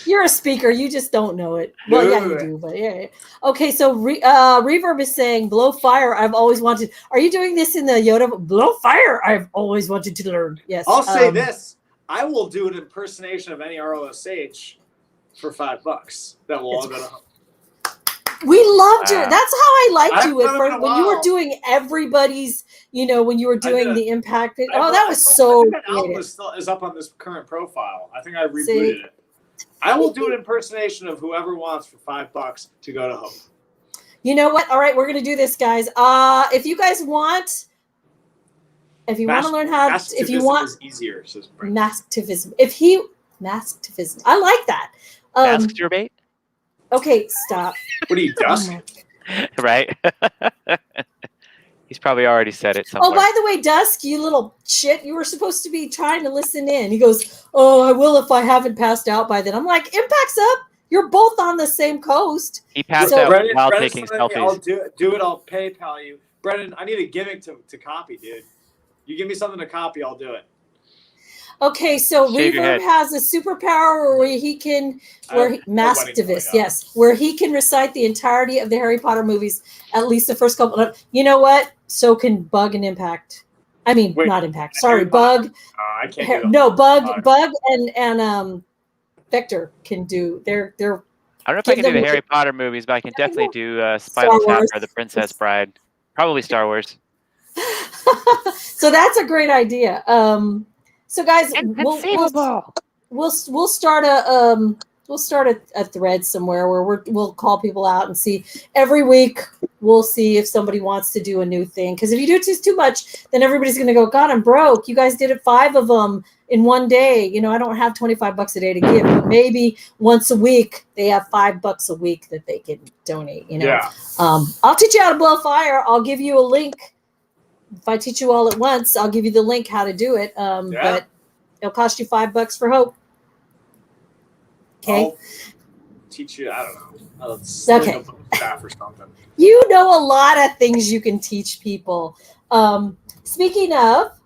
You're a speaker. You just don't know it. Well, yeah, you do. But yeah. Okay, so Reverb is saying, blow fire. I've always wanted. Are you doing this in the Yoda? Blow fire. I've always wanted to learn. Yes. I'll say this. I will do an impersonation of any RLSH for $5. That will all go to home. We loved you. That's how I liked you when you were doing everybody's, when you were doing the impact. That was so that album is up on this current profile. I think I rebooted it. I will do an impersonation of whoever wants for $5 to go to Hope. You know what? All right, we're going to do this, guys. If you guys want, If you want to learn how, if you want, is easier. Says masochism. Masochism. I like that. Masturbate? Okay, stop. What are you, Dusk? Right? He's probably already said it somewhere. Oh, by the way, Dusk, you little shit, you were supposed to be trying to listen in. He goes, "Oh, I will if I haven't passed out by then." I'm like, "Impact's up. You're both on the same coast." He passed out while taking selfies. I'll do it. I'll PayPal you. Brennan, I need a gimmick to copy, dude. You give me something to copy, I'll do it. Okay, so Reverb has a superpower where he can, Mastivist, yes, where he can recite the entirety of the Harry Potter movies, at least the first couple. You know what? So can Bug and Impact. I mean, not Impact. Sorry, Bug. I can't do no, Bug and Vector can do. They're. I don't know if I can do the Harry Potter movies, but I can definitely do Spinal Tap or The Princess Bride. Probably Star Wars. So that's a great idea. So guys, we'll start a thread somewhere where we'll call people out and see every week. We'll see if somebody wants to do a new thing, because if you do too much, then everybody's going to go, God, I'm broke. You guys did it 5 of them in one day. You know, I don't have $25 a day to give, but maybe once a week they have $5 a week that they can donate. You know, yeah. I'll teach you how to blow fire. I'll give you a link. If I teach you all at once, I'll give you the link how to do it. But it'll cost you $5 for hope. Okay. I'll teach you. I don't know. Okay. Staff or something. You know a lot of things you can teach people. Speaking of,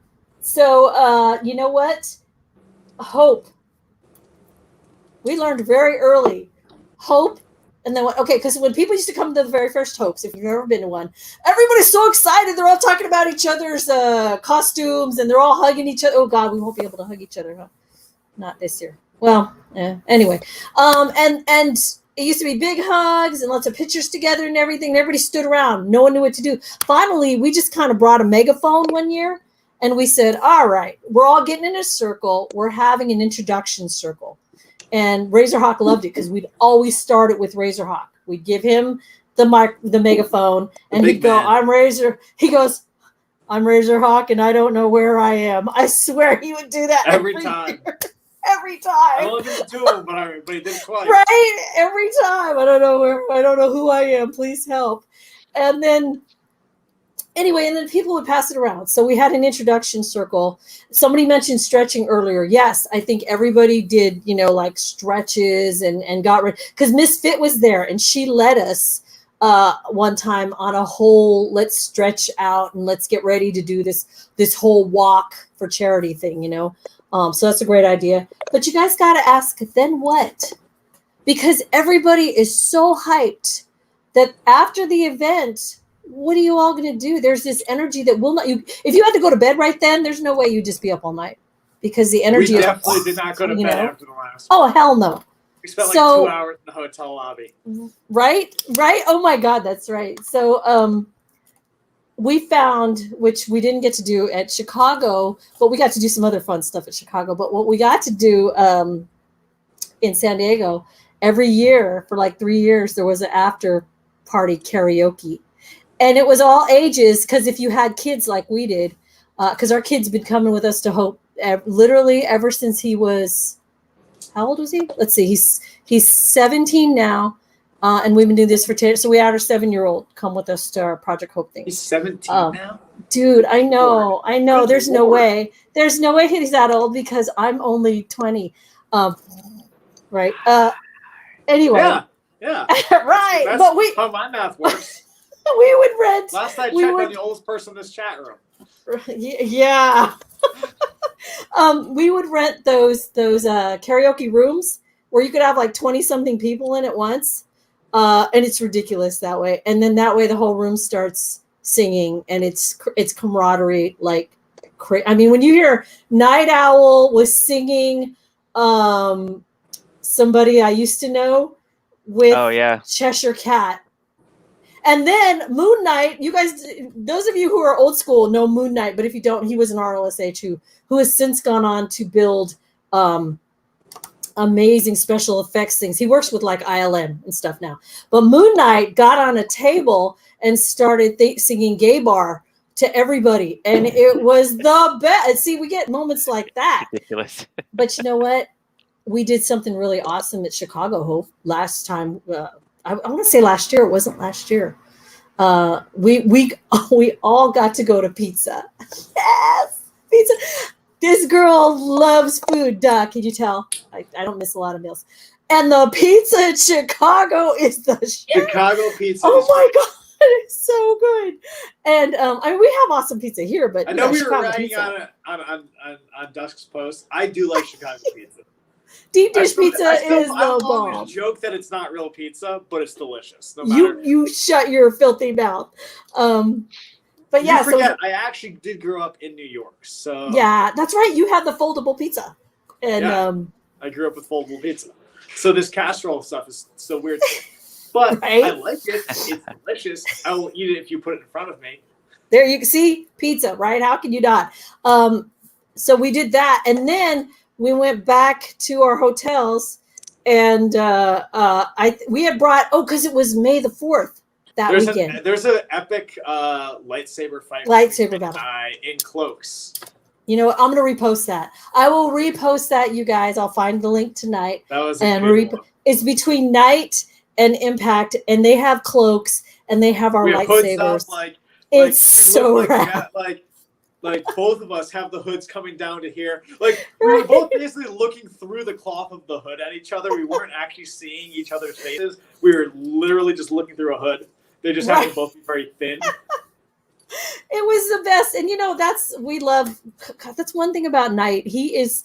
so you know what? Hope. We learned very early. Hope. And then, because when people used to come to the very first Hopes, if you've ever been to one, everybody's so excited. They're all talking about each other's costumes, and they're all hugging each other. Oh, God, we won't be able to hug each other, huh? Not this year. Well, anyway. And it used to be big hugs and lots of pictures together and everything. And everybody stood around. No one knew what to do. Finally, we just kind of brought a megaphone one year, and we said, all right, we're all getting in a circle. We're having an introduction circle. And Razorhawk loved it because we'd always start it with Razorhawk. We'd give him the megaphone, and he'd go, "I'm Razor." He goes, "I'm Razorhawk, and I don't know where I am." I swear he would do that every time. Every time. I only did 2 of them, but he did twice. Right? Every time. I don't know who I am. Please help. And then. Anyway, and then people would pass it around. So we had an introduction circle. Somebody mentioned stretching earlier. Yes, I think everybody did, like stretches and got rid. Because Miss Fit was there, and she led us one time on a whole let's stretch out and let's get ready to do this whole walk for charity thing, So that's a great idea. But you guys got to ask, then what? Because everybody is so hyped that after the event, what are you all going to do? There's this energy that will not. If you had to go to bed right then, there's no way you'd just be up all night, because the energy. We definitely did not go to bed after the last. Oh, hell no! We spent like 2 hours in the hotel lobby. Right. Oh my God, that's right. So we found, which we didn't get to do at Chicago, but we got to do some other fun stuff at Chicago. But what we got to do in San Diego every year for like 3 years, there was an after party karaoke. And it was all ages, because if you had kids like we did, because our kid's been coming with us to Hope literally ever since he was, how old was he? Let's see, he's 17 now, and we've been doing this for 10. So we had our 7-year-old come with us to our Project Hope thing. He's 17 now? Dude, I know. There's no way he's that old, because I'm only 20. Right. Anyway. Yeah. Right. That's but we. how my math works. We would rent. Last I checked, I'm the oldest person in this chat room. Yeah. We would rent those karaoke rooms where you could have like 20-something people in at once, and it's ridiculous that way. And then that way the whole room starts singing, and it's camaraderie like crazy. I mean, when you hear Night Owl was singing, somebody I used to know with Cheshire Cat. And then Moon Knight, you guys, those of you who are old school know Moon Knight, but if you don't, he was an RLSH who has since gone on to build amazing special effects things. He works with like ILM and stuff now. But Moon Knight got on a table and started singing Gay Bar to everybody, and it was the best. See, we get moments like that. Ridiculous. But you know what? We did something really awesome at Chicago Hope last time. I want to say last year. It wasn't last year. We all got to go to pizza. Yes, pizza. This girl loves food. Duh, can you tell? I don't miss a lot of meals. And the pizza in Chicago is the shit. Chicago pizza. Oh my god, it's so good. And I mean, we have awesome pizza here, but I know we Chicago were writing pizza. on Dusk's post. I do like Chicago pizza. Deep dish pizza is the I bomb. always joke that it's not real pizza, but it's delicious. No matter. You shut your filthy mouth. But yeah, you forget, so I actually did grow up in New York, so yeah, that's right. You had the foldable pizza, and Yeah. I grew up with foldable pizza. So this casserole stuff is so weird, but Right? I like it. It's delicious. I will eat it if you put it in front of me. there you see pizza, right? How can you not? So we did that, and then we went back to our hotels, and we had brought because it was May the 4th that weekend. There's an epic lightsaber fight. Lightsaber between battle. in cloaks. You know what? I'm going to repost that. I will repost that, you guys. I'll find the link tonight. That was a And good one. it's between Knight and Impact, and they have cloaks and they have our We have hoods up, lightsabers. we It's so look rad. like both of us have the hoods coming down to here. Like we were both basically looking through the cloth of the hood at each other. We weren't actually seeing each other's faces. We were literally just looking through a hood. They just happened to both be very thin. It was the best. And that's one thing about Knight. He is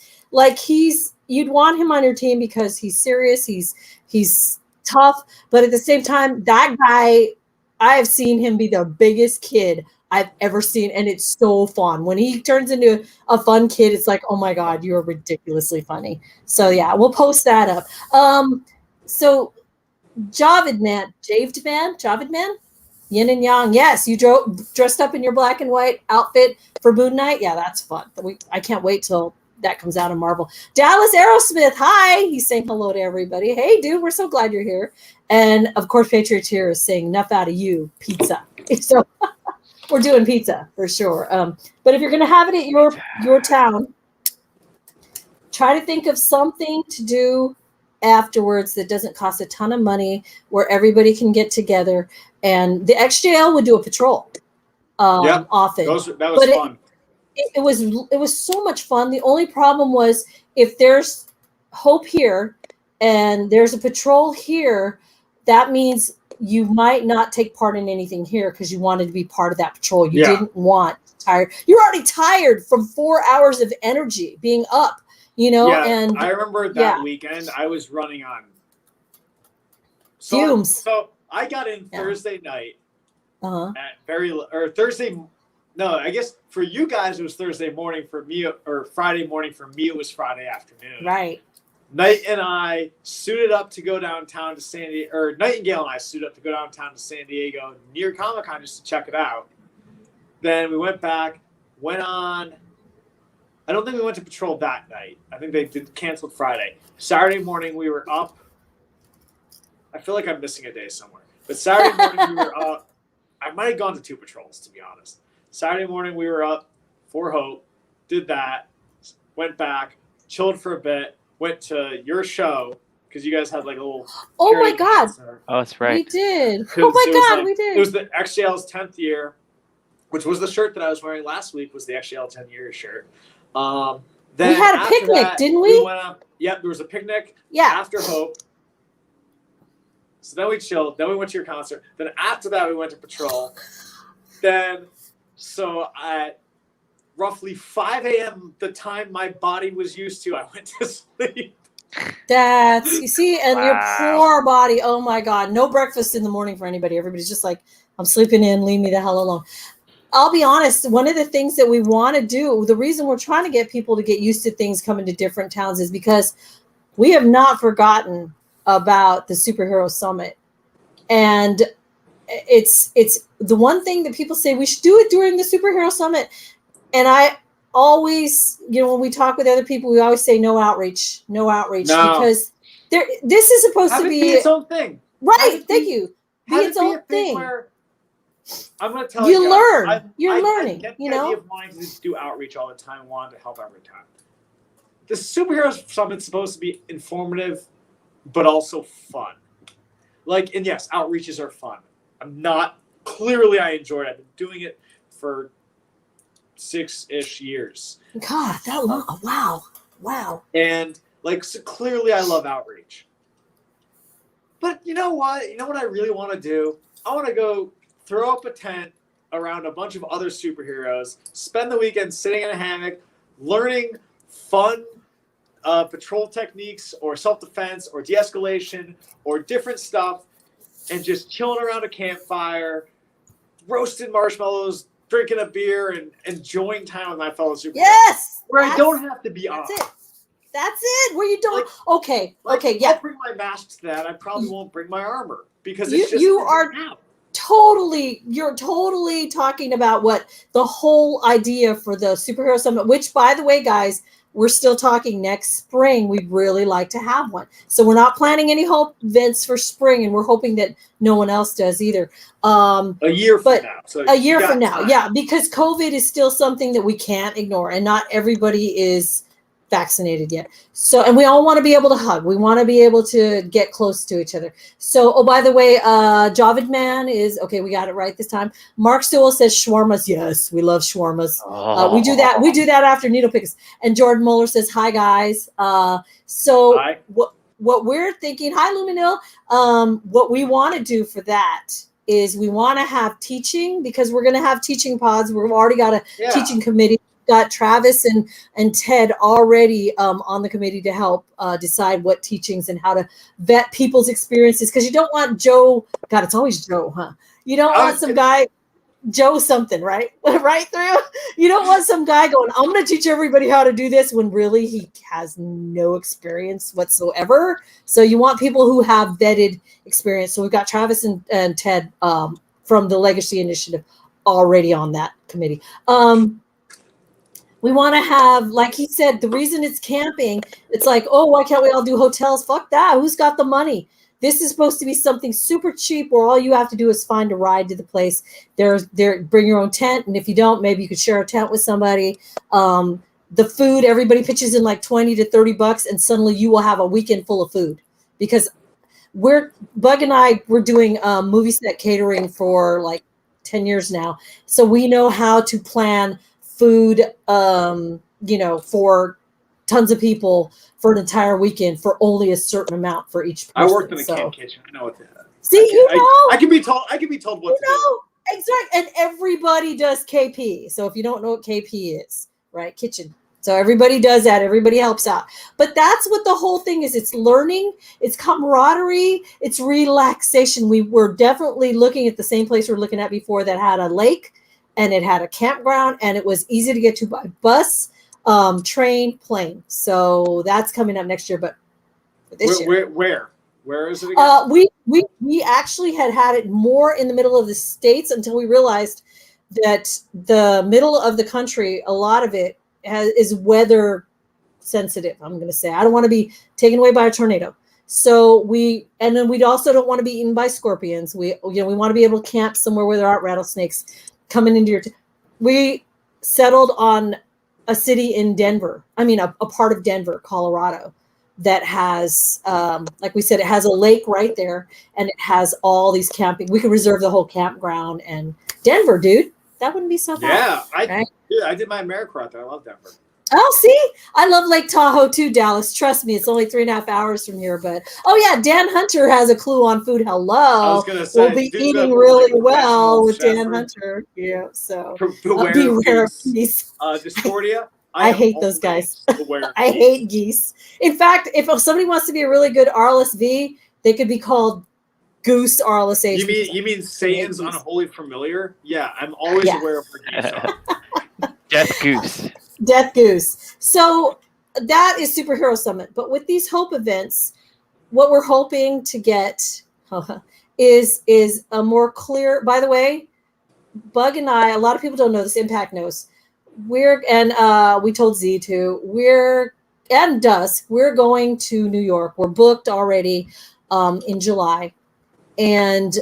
you'd want him on your team because he's serious, he's tough, but at the same time, that guy, I have seen him be the biggest kid I've ever seen, and it's so fun. When he turns into a fun kid, it's like, oh my god, you're ridiculously funny. So yeah, we'll post that up. So Javid man, Yin and Yang. Yes, you dressed up in your black and white outfit for Moon Night. Yeah, that's fun. I can't wait till that comes out in Marvel. Dallas Aerosmith, hi. He's saying hello to everybody. Hey, dude, we're so glad you're here. And of course, Patrioteer is saying enough out of you, pizza. So we're doing pizza for sure. But if you're going to have it at your town, try to think of something to do afterwards that doesn't cost a ton of money, where everybody can get together. And the XJL would do a patrol often. That was fun. It was so much fun. The only problem was if there's Hope here and there's a patrol here, that means you might not take part in anything here because you wanted to be part of that patrol. You didn't want tired. You're already tired from 4 hours of energy being up, Yeah, and I remember that weekend I was running on fumes. So I got in Thursday night at Thursday. No, I guess for you guys it was Thursday morning. For me, or Friday morning. For me, it was Friday afternoon. Right. Knight and I suited up to go downtown to San Diego, or Nightingale and I suited up to go downtown to San Diego near Comic-Con just to check it out. Then we went back, went on. I don't think we went to patrol that night. I think they did canceled Friday. Saturday morning we were up. I feel like I'm missing a day somewhere. But Saturday morning we were up. I might have gone to 2 patrols, to be honest. Saturday morning we were up for Hope, did that, went back, chilled for a bit, went to your show because you guys had like a little. Oh my god! Concert. Oh, that's right. We did. Oh my god, we did. It was the XJL's 10th year, which was the shirt that I was wearing last week. Was the XJL 10 year shirt. Then we had a picnic, didn't we? Went up. Yep, there was a picnic. Yeah. After Hope. So then we chilled. Then we went to your concert. Then after that, we went to patrol. Then, so at roughly 5 a.m., the time my body was used to, I went to sleep. You see, and your poor body. Oh my God. No breakfast in the morning for anybody. Everybody's just like, I'm sleeping in, leave me the hell alone. I'll be honest, one of the things that we want to do, the reason we're trying to get people to get used to things coming to different towns is because we have not forgotten about the Superhero Summit. And it's the one thing that people say we should do it during the Superhero Summit. And I always, when we talk with other people, we always say no outreach, because this is supposed to be its own thing. Right. Thank you. Be its own thing. Where I'm going to tell You you. learn. You're learning. I get you the idea know. of wanting to do outreach all the time, and wanting to help every time. The Superhero Summit's supposed to be informative, but also fun. Like, and yes, outreaches are fun. Clearly I enjoyed it. I've been doing it for 6-ish years. God, that long. Wow. And like, so clearly I love outreach. But you know what? You know what I really want to do? I want to go throw up a tent around a bunch of other superheroes, spend the weekend sitting in a hammock, learning fun patrol techniques or self-defense or de-escalation or different stuff, and just chilling around a campfire, roasting marshmallows, drinking a beer, and enjoying time with my fellow superheroes. Yes. Where I don't have to be on. That's it. Where you don't. Okay. Yeah. I'll bring my mask to that. I probably won't bring my armor because it's just you're totally talking about what the whole idea for the Superhero Summit, which, by the way, guys, we're still talking next spring. We'd really like to have one. So we're not planning any hope events for spring, and we're hoping that no one else does either. A year from now. So a year from now, yeah, because COVID is still something that we can't ignore, and not everybody is vaccinated yet. So, and we all want to be able to hug. We want to be able to get close to each other. So, oh, by the way, Javid Man is, okay, we got it right this time. Mark Sewell says shawarmas. Yes, we love shawarmas. We do that. We do that after needle picks. And Jordan Muller says, hi, guys. So Hi. What we're thinking, hi, Luminil. What we want to do for that is we want to have teaching, because we're going to have teaching pods. We've already got a teaching committee. Got Travis and Ted already on the committee to help decide what teachings and how to vet people's experiences, because you don't want Joe. God, it's always Joe, huh? You don't want some guy, Joe something, right? Right through. You don't want some guy going, I'm going to teach everybody how to do this, when really he has no experience whatsoever. So you want people who have vetted experience. So we've got Travis and Ted from the Legacy Initiative already on that committee. We want to have, like he said, the reason it's camping, it's like, oh, why can't we all do hotels? Fuck that. Who's got the money? This is supposed to be something super cheap where all you have to do is find a ride to the place. Bring your own tent. And if you don't, maybe you could share a tent with somebody. The food, everybody pitches in like $20 to $30, and suddenly you will have a weekend full of food, because Bug and I, we're doing movie set catering for like 10 years now. So we know how to plan food, for tons of people for an entire weekend for only a certain amount for each person. I worked in a camp kitchen. I know what to do. See, I can be told what to do. Exactly. And everybody does KP. So if you don't know what KP is, right? Kitchen. So everybody does that. Everybody helps out. But that's what the whole thing is. It's learning. It's camaraderie. It's relaxation. We were definitely looking at the same place we were looking at before that had a lake, and it had a campground, and it was easy to get to by bus, train, plane. So that's coming up next year. But this year, where is it again? We actually had it more in the middle of the States, until we realized that the middle of the country, a lot of it is weather sensitive. I'm going to say, I don't want to be taken away by a tornado. So and then we also don't want to be eaten by scorpions. We want to be able to camp somewhere where there aren't rattlesnakes coming into your. We settled on a city in Denver. I mean, a part of Denver, Colorado, that has, like we said, it has a lake right there, and it has all these camping. We could reserve the whole campground. And Denver, dude, that wouldn't be so bad. Yeah, I did my America out there. I love Denver. Oh, see, I love Lake Tahoe too, Dallas. Trust me, it's only 3.5 hours from here. But oh yeah, Dan Hunter has a clue on food. Hello, I was gonna say, we'll be eating really well with Dan Hunter. Yeah, so beware of geese. Discordia. I hate those guys. I hate geese. In fact, if somebody wants to be a really good RLSV, they could be called Goose RLSH. You mean Satan's unholy familiar? Yeah, I'm always aware of where geese are. Death Goose. Death Goose. So that is Superhero Summit. But with these Hope events, what we're hoping to get is a more clear. By the way, Bug and I, a lot of people don't know this. Impact knows. We told Z too. Dusk. We're going to New York. We're booked already in July. And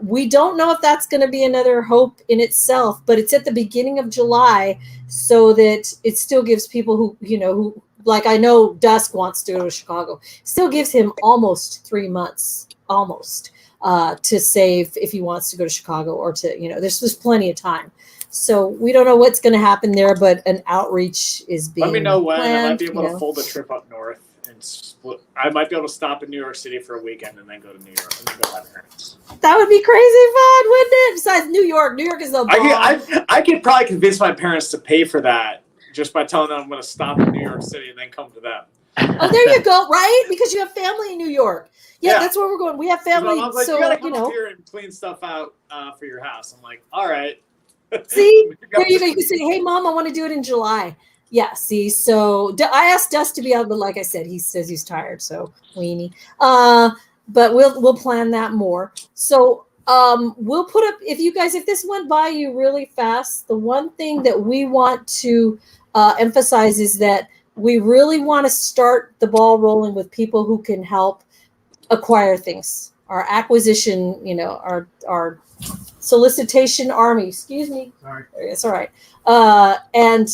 we don't know if that's going to be another hope in itself, but it's at the beginning of July, so that it still gives people who like, I know Dusk wants to go to Chicago, still gives him almost 3 months, almost, to save if he wants to go to Chicago, or to, there's plenty of time. So we don't know what's going to happen there, but an outreach is being Let me know when. planned, I might be able to fold a trip up north. I might be able to stop in New York City for a weekend and then go to New York and then go to my parents. That would be crazy fun, wouldn't it? Besides New York is the bomb. I could probably convince my parents to pay for that just by telling them I'm going to stop in New York City and then come to them. Oh, there you go, right? Because you have family in New York. Yeah, that's where we're going. We have family, so like, you gotta come up here and clean stuff out for your house. I'm like, all right. See, there you go. You can say, hey, Mom, I want to do it in July. Yeah, see, so I asked Dust to be out, but like I said, he says he's tired, so weenie. But we'll plan that more. So we'll put up, if this went by you really fast, the one thing that we want to emphasize is that we really want to start the ball rolling with people who can help acquire things. Our acquisition, our solicitation army. Excuse me. Sorry. It's all right. And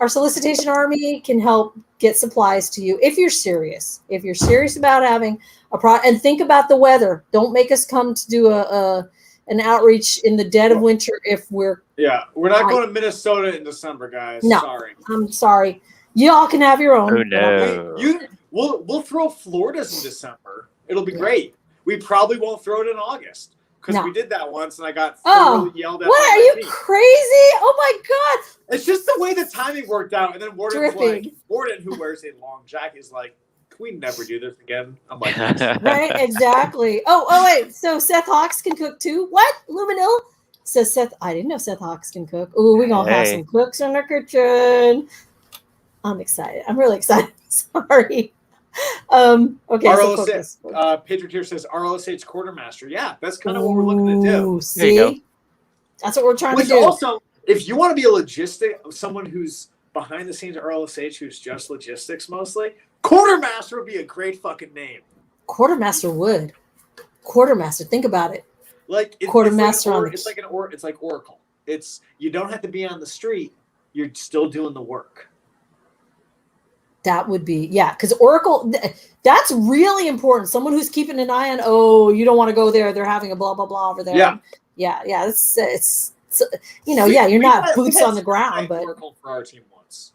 our solicitation army can help get supplies to you if you're serious. If you're serious about having and think about the weather. Don't make us come to do an outreach in the dead of winter if we're not going to Minnesota in December, guys. No, sorry. I'm sorry. Y'all can have your own. Oh no. We'll throw Florida's in December. It'll be great. We probably won't throw it in August. Because we did that once, and I got thoroughly yelled at. What? Are you crazy? Oh my God! It's just the way the timing worked out. And then Warden, who wears a long jacket, is like, "Can we never do this again?" I'm like, right, exactly. Oh wait. So Seth Hawks can cook too? What? Luminil says Seth. I didn't know Seth Hawks can cook. Ooh, we're gonna have some cooks in our kitchen. I'm excited. I'm really excited. Sorry. Okay. RLSH, Patriot says RLSH quartermaster. Yeah, that's kind of what we're looking to do. See, that's what we're trying to do. Also, if you want to be someone who's behind the scenes at RLSH, who's just logistics mostly, quartermaster would be a great fucking name. Quartermaster would. Quartermaster. Think about it. Quartermaster. It's like Oracle. You don't have to be on the street. You're still doing the work. That would be, because Oracle, that's really important. Someone who's keeping an eye on, you don't want to go there. They're having a blah, blah, blah over there. Yeah. It's you're not boots on the ground, but. Oracle for our team once.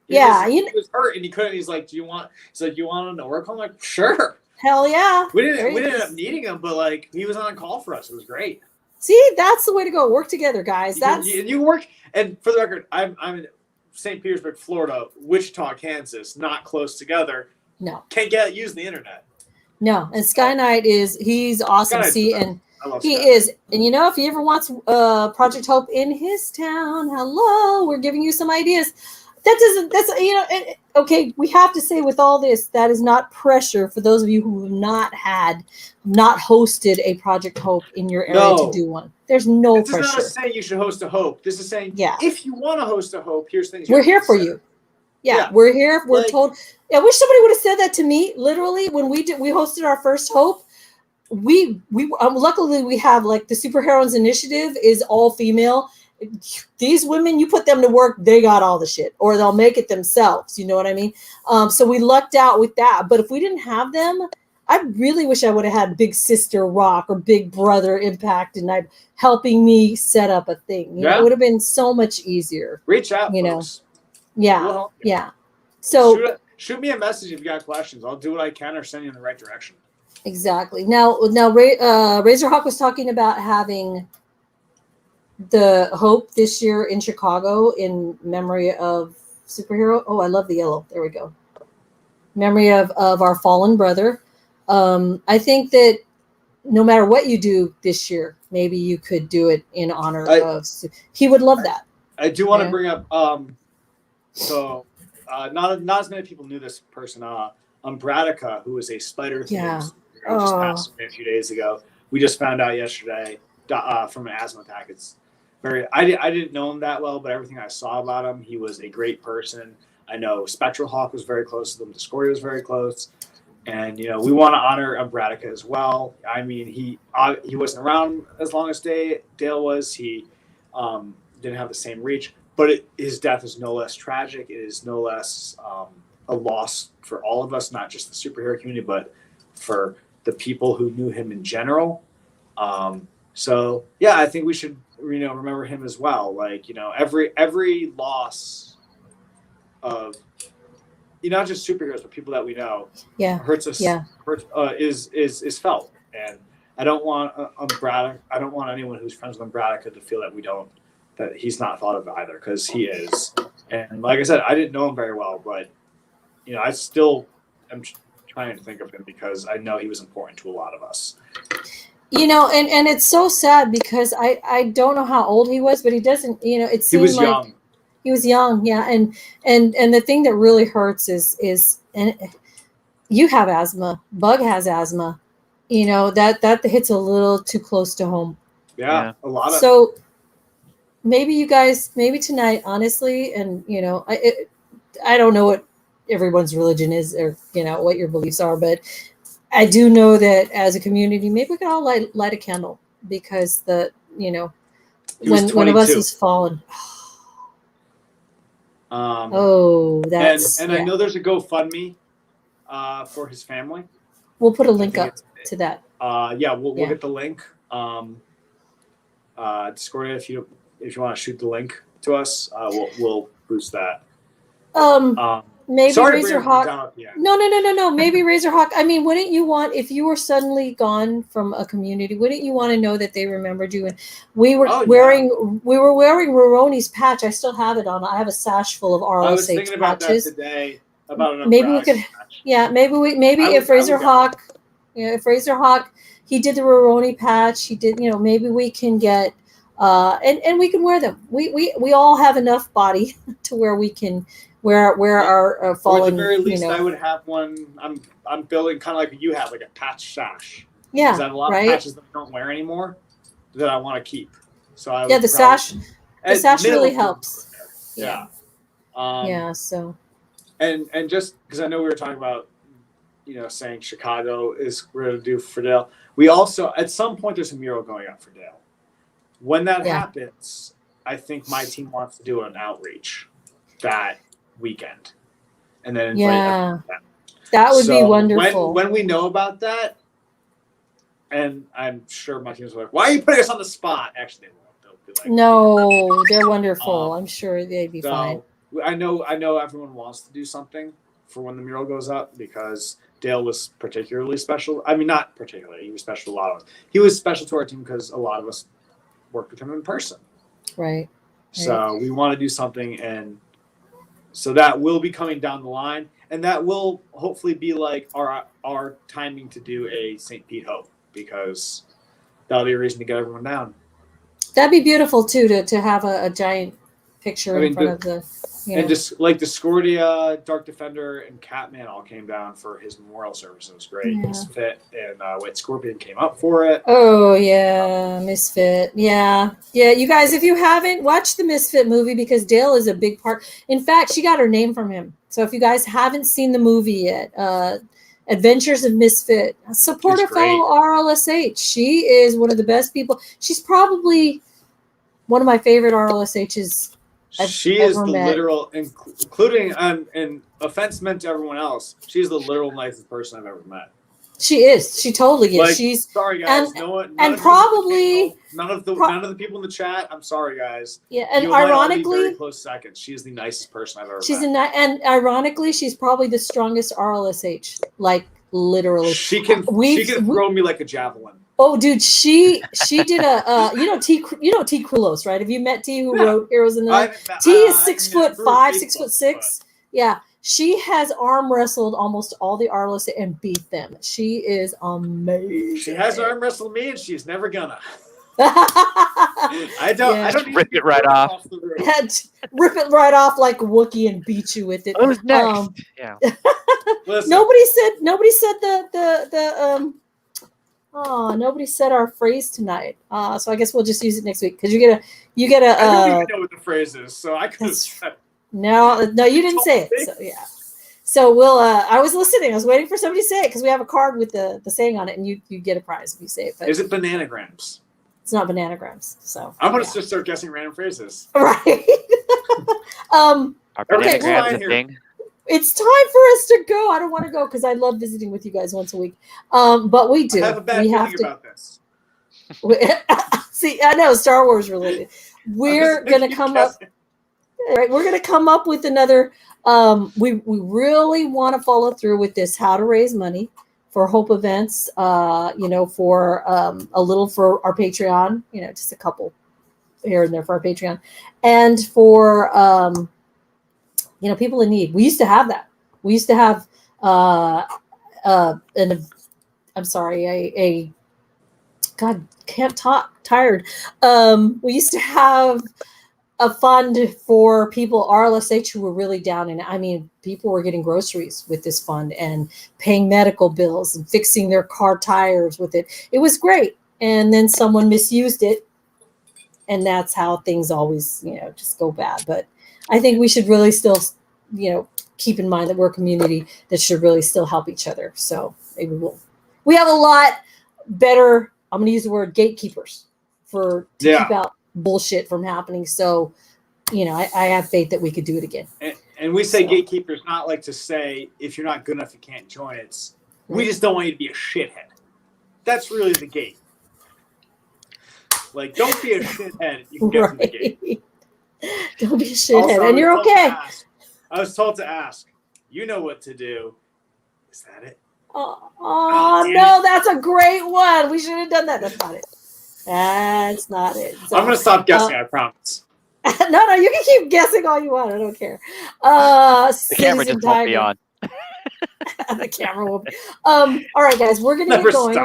He was hurt and he couldn't. He's like, you want an Oracle? I'm like, sure. Hell yeah. We didn't end up needing him, but he was on call for us. It was great. See, that's the way to go. Work together, guys. You work. And for the record, I'm in St. Petersburg, Florida, Wichita, Kansas, not close together. No. Can't use the internet. No. And Sky Knight he's awesome. See, and he Sky. is. And if he ever wants Project Hope in his town, hello, we're giving you some ideas. Okay, we have to say with all this, that is not pressure for those of you who have not hosted a Project Hope in your area to do one. There's no pressure. This is not saying you should host a Hope. This is saying if you want to host a Hope, here's things we're here for you. Yeah, we're here. We're told. I wish somebody would have said that to me. Literally, when we hosted our first Hope, we luckily we have the Superheroines Initiative is all female. These women, you put them to work, they got all the shit, or they'll make it themselves. You know what I mean? So we lucked out with that. But if we didn't have them, I really wish I would have had Big Sister Rock or Big Brother Impact and helping me set up a thing. It would have been so much easier. Reach out, folks. Yeah. So shoot me a message if you got questions. I'll do what I can or send you in the right direction. Exactly. Now Razorhawk was talking about having the Hope this year in Chicago in memory of superhero. Oh, I love the yellow. There we go. Memory of our fallen brother. I think that no matter what you do this year, maybe you could do it in honor of. He would love that. I do want to bring up. Not as many people knew this person. Umbradica, who was a spider just passed away a few days ago. We just found out yesterday from an asthma attack. It's I didn't know him that well, but everything I saw about him, he was a great person. I know Spectral Hawk was very close to them. Discordia was very close. And we want to honor Bradica as well. I mean, he wasn't around as long as Dale was. He didn't have the same reach, but his death is no less tragic. It is no less a loss for all of us, not just the superhero community, but for the people who knew him in general. So yeah, I think we should remember him as well. Like every loss of not just superheroes, but people that we know, hurts us. Yeah. Is felt, and I don't want Braddock. I don't want anyone who's friends with Braddock to feel that he's not thought of either, because he is. And like I said, I didn't know him very well, but I still am trying to think of him because I know he was important to a lot of us. And it's so sad because I don't know how old he was, but he doesn't. It seemed he was like young. He was young, yeah, and the thing that really hurts is and you have asthma, Bug has asthma, that hits a little too close to home. Yeah. A lot of. So maybe you guys, tonight, honestly, and I don't know what everyone's religion is or what your beliefs are, but I do know that as a community, maybe we can all light a candle because when one of us has fallen. That's and I know there's a GoFundMe for his family. We'll put a link up to that. We'll get the link. Discord, if you want to shoot the link to us, we'll boost that. Maybe Razorhawk. No. Maybe Razorhawk. I mean, wouldn't you want, if you were suddenly gone from a community, wouldn't you want to know that they remembered you? And we were wearing Roroni's patch. I still have it on. I have a sash full of RLSH I was thinking about patches. that today. About maybe we could. Patch. Yeah, if Razorhawk, he did the Roroni patch. He did. Maybe we can get. And we can wear them. We all have enough body to where we can. Where our fallen, or at the very least, I would have one. I'm building kind of like you have, like a patch sash. Yeah, because I have a lot of patches that I don't wear anymore that I want to keep. So the sash really helps. Yeah. So. And just because I know we were talking about, saying Chicago is we're going to do for Dale. We also at some point there's a mural going up for Dale. When that happens, I think my team wants to do an outreach that weekend, and then that would be wonderful. When we know about that, and I'm sure my team's like, "Why are you putting us on the spot?" Actually, they won't. They'll be like, "No, they're wonderful. I'm sure they'd be fine." I know everyone wants to do something for when the mural goes up because Dale was particularly special. I mean, not particularly. He was special to a lot of us. He was special to our team because a lot of us worked with him in person. Right. So we want to do something, and so that will be coming down the line, and that will hopefully be like our timing to do a St. Pete Hope, because that'll be a reason to get everyone down. That'd be beautiful too to have a giant picture in front of the. And just like Discordia, Dark Defender, and Catman all came down for his memorial service. It was great. Yeah. Misfit and White Scorpion came up for it. Oh yeah, Misfit. Yeah. You guys, if you haven't watched the Misfit movie, because Dale is a big part. In fact, she got her name from him. So if you guys haven't seen the movie yet, Adventures of Misfit, support a fellow RLSH. She is one of the best people. She's probably one of my favorite RLSHs. She is the literal, including and offense meant to everyone else. She's the literal nicest person I've ever met. She is. She totally is. Like, She's sorry guys. And probably none of the people in the chat. I'm sorry guys. Yeah, and ironically, very close second. She's the nicest person I've ever met. And ironically, she's probably the strongest RLSH. Like literally, she can throw me like a javelin. Oh, dude, she did a T Krulos, right? Have you met T who wrote Heroes in the Night? T is 6'5", 6'6". Yeah, she has arm wrestled almost all the RLS and beat them. She is amazing. She has arm wrestled me, and she's never gonna. I don't rip it right off. Rip it right off like a Wookiee and beat you with it. Who's next? Yeah. Nobody said the. Oh, nobody said our phrase tonight. So I guess we'll just use it next week because you get a. I don't even know what the phrase is, so I could have said. No, you didn't say it. So yeah. So we'll. I was listening. I was waiting for somebody to say it because we have a card with the saying on it, and you get a prize if you say it. But is it bananagrams? it's not bananagrams. So I'm gonna just start guessing random phrases. Right. Are Okay, bananagrams a thing? It's time for us to go. I don't want to go because I love visiting with you guys once a week. But we do. I have a bad feeling about this. See, I know Star Wars related. We're gonna come up. Right, we're gonna come up with another. We really want to follow through with this. How to raise money for Hope events. For a little for our Patreon. Just a couple here and there for our Patreon, and for people in need. We used to have that. We used to have God, can't talk, tired. We used to have a fund for people, RLSH, who were really down. And I mean, people were getting groceries with this fund and paying medical bills and fixing their car tires with it. It was great. And then someone misused it. And that's how things always, just go bad. But I think we should really still, keep in mind that we're a community that should really still help each other. So maybe we have a lot better, I'm going to use the word gatekeepers to keep out bullshit from happening. So, I have faith that we could do it again. And we say gatekeepers, not like to say, if you're not good enough, you can't join. It's, we just don't want you to be a shithead. That's really the gate. Like, don't be a shithead. You can get to the gate. Don't be a shithead. Also, and you're okay. I was told to ask. You know what to do. Is that it? Oh no, that's a great one. We should have done that. That's not it. That's not it. So, I'm going to stop guessing, I promise. No, you can keep guessing all you want. I don't care. The camera just won't be on. The camera will be. All right, guys, we're going to get going.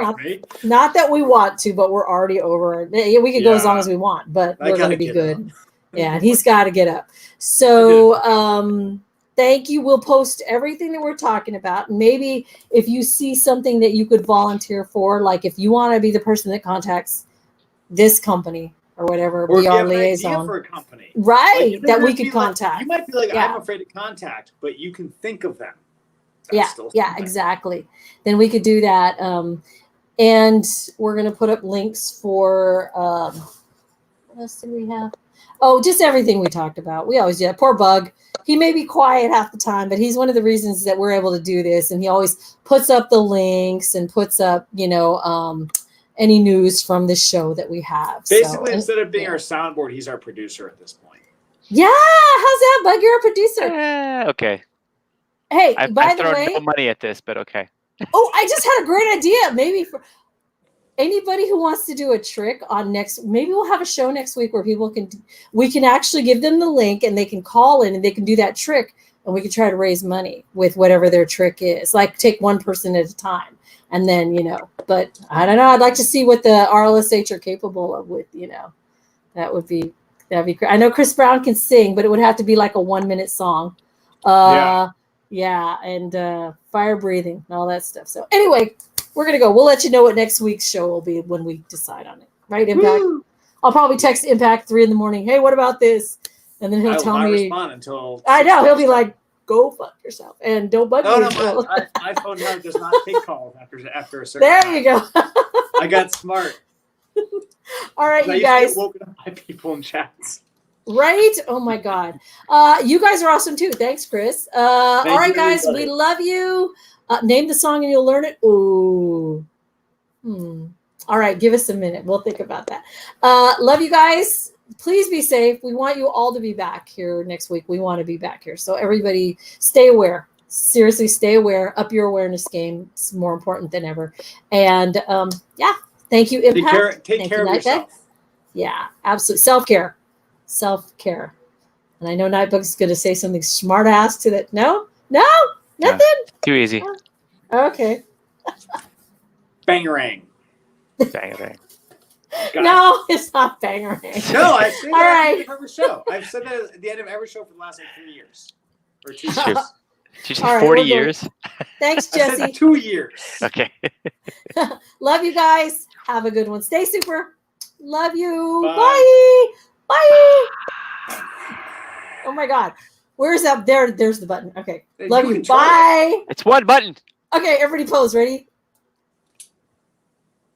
Not that we want to, but we're already over. We can go as long as we want, but we're going to be good. Yeah, and he's got to get up. So thank you. We'll post everything that we're talking about. Maybe if you see something that you could volunteer for, like if you want to be the person that contacts this company or whatever, or be our liaison for a company, right? Like, that we could contact. Like, you might be like, I'm afraid to contact, but you can think of them. Exactly. Then we could do that. And we're going to put up links for what else did we have? Oh, just everything we talked about. We always do that. Poor Bug. He may be quiet half the time, but he's one of the reasons that we're able to do this. And he always puts up the links and puts up, any news from the show that we have. Basically, instead of being our soundboard, he's our producer at this point. Yeah, how's that, Bug? You're a producer. Okay. Hey, I've thrown no money at this, but okay. Oh, I just had a great idea. Maybe for anybody who wants to do a trick on maybe we'll have a show next week where we can actually give them the link and they can call in and they can do that trick and we can try to raise money with whatever their trick is. Like take one person at a time. And then, but I don't know. I'd like to see what the RLSH are capable of with, that'd be great. I know Chris Brown can sing, but it would have to be like a 1-minute song. And fire breathing and all that stuff. So anyway, we're going to go. We'll let you know what next week's show will be when we decide on it. Right, Impact? Woo! I'll probably text Impact 3 a.m. Hey, what about this? And then he'll tell me. Respond until I know. He'll be like, go fuck yourself and don't bug me. No, my phone now does not take calls after a certain There time. You go. I got smart. All right, you guys. I used to get woken up by people in chats. Right? Oh my God. You guys are awesome too. Thanks, Chris. All right, guys, we love you. Name the song and you'll learn it. Ooh. All right, give us a minute. We'll think about that. Love you guys. Please be safe. We want you all to be back here next week. We want to be back here. So everybody stay aware. Seriously, stay aware. Up your awareness game. It's more important than ever. And thank you, Impact. Take care of yourself. Yeah, absolutely. Self-care. Self-care. And I know Nightbug's going to say something smart ass to that. No, nothing. Too easy. Okay. Bangarang. Bangarang. No, it's not Bangarang. No, I say that All right. at the end of every show. I've said that at the end of every show for the last 3 years. Or 2 years. Did you say 40 years? Thanks, Jesse. I said 2 years. Okay. Love you guys. Have a good one. Stay super. Love you. Bye. Bye. Oh my God. Where's that? There's the button. Okay. Hey, Love you you. control it. Bye. It's one button. Okay, everybody pose. Ready?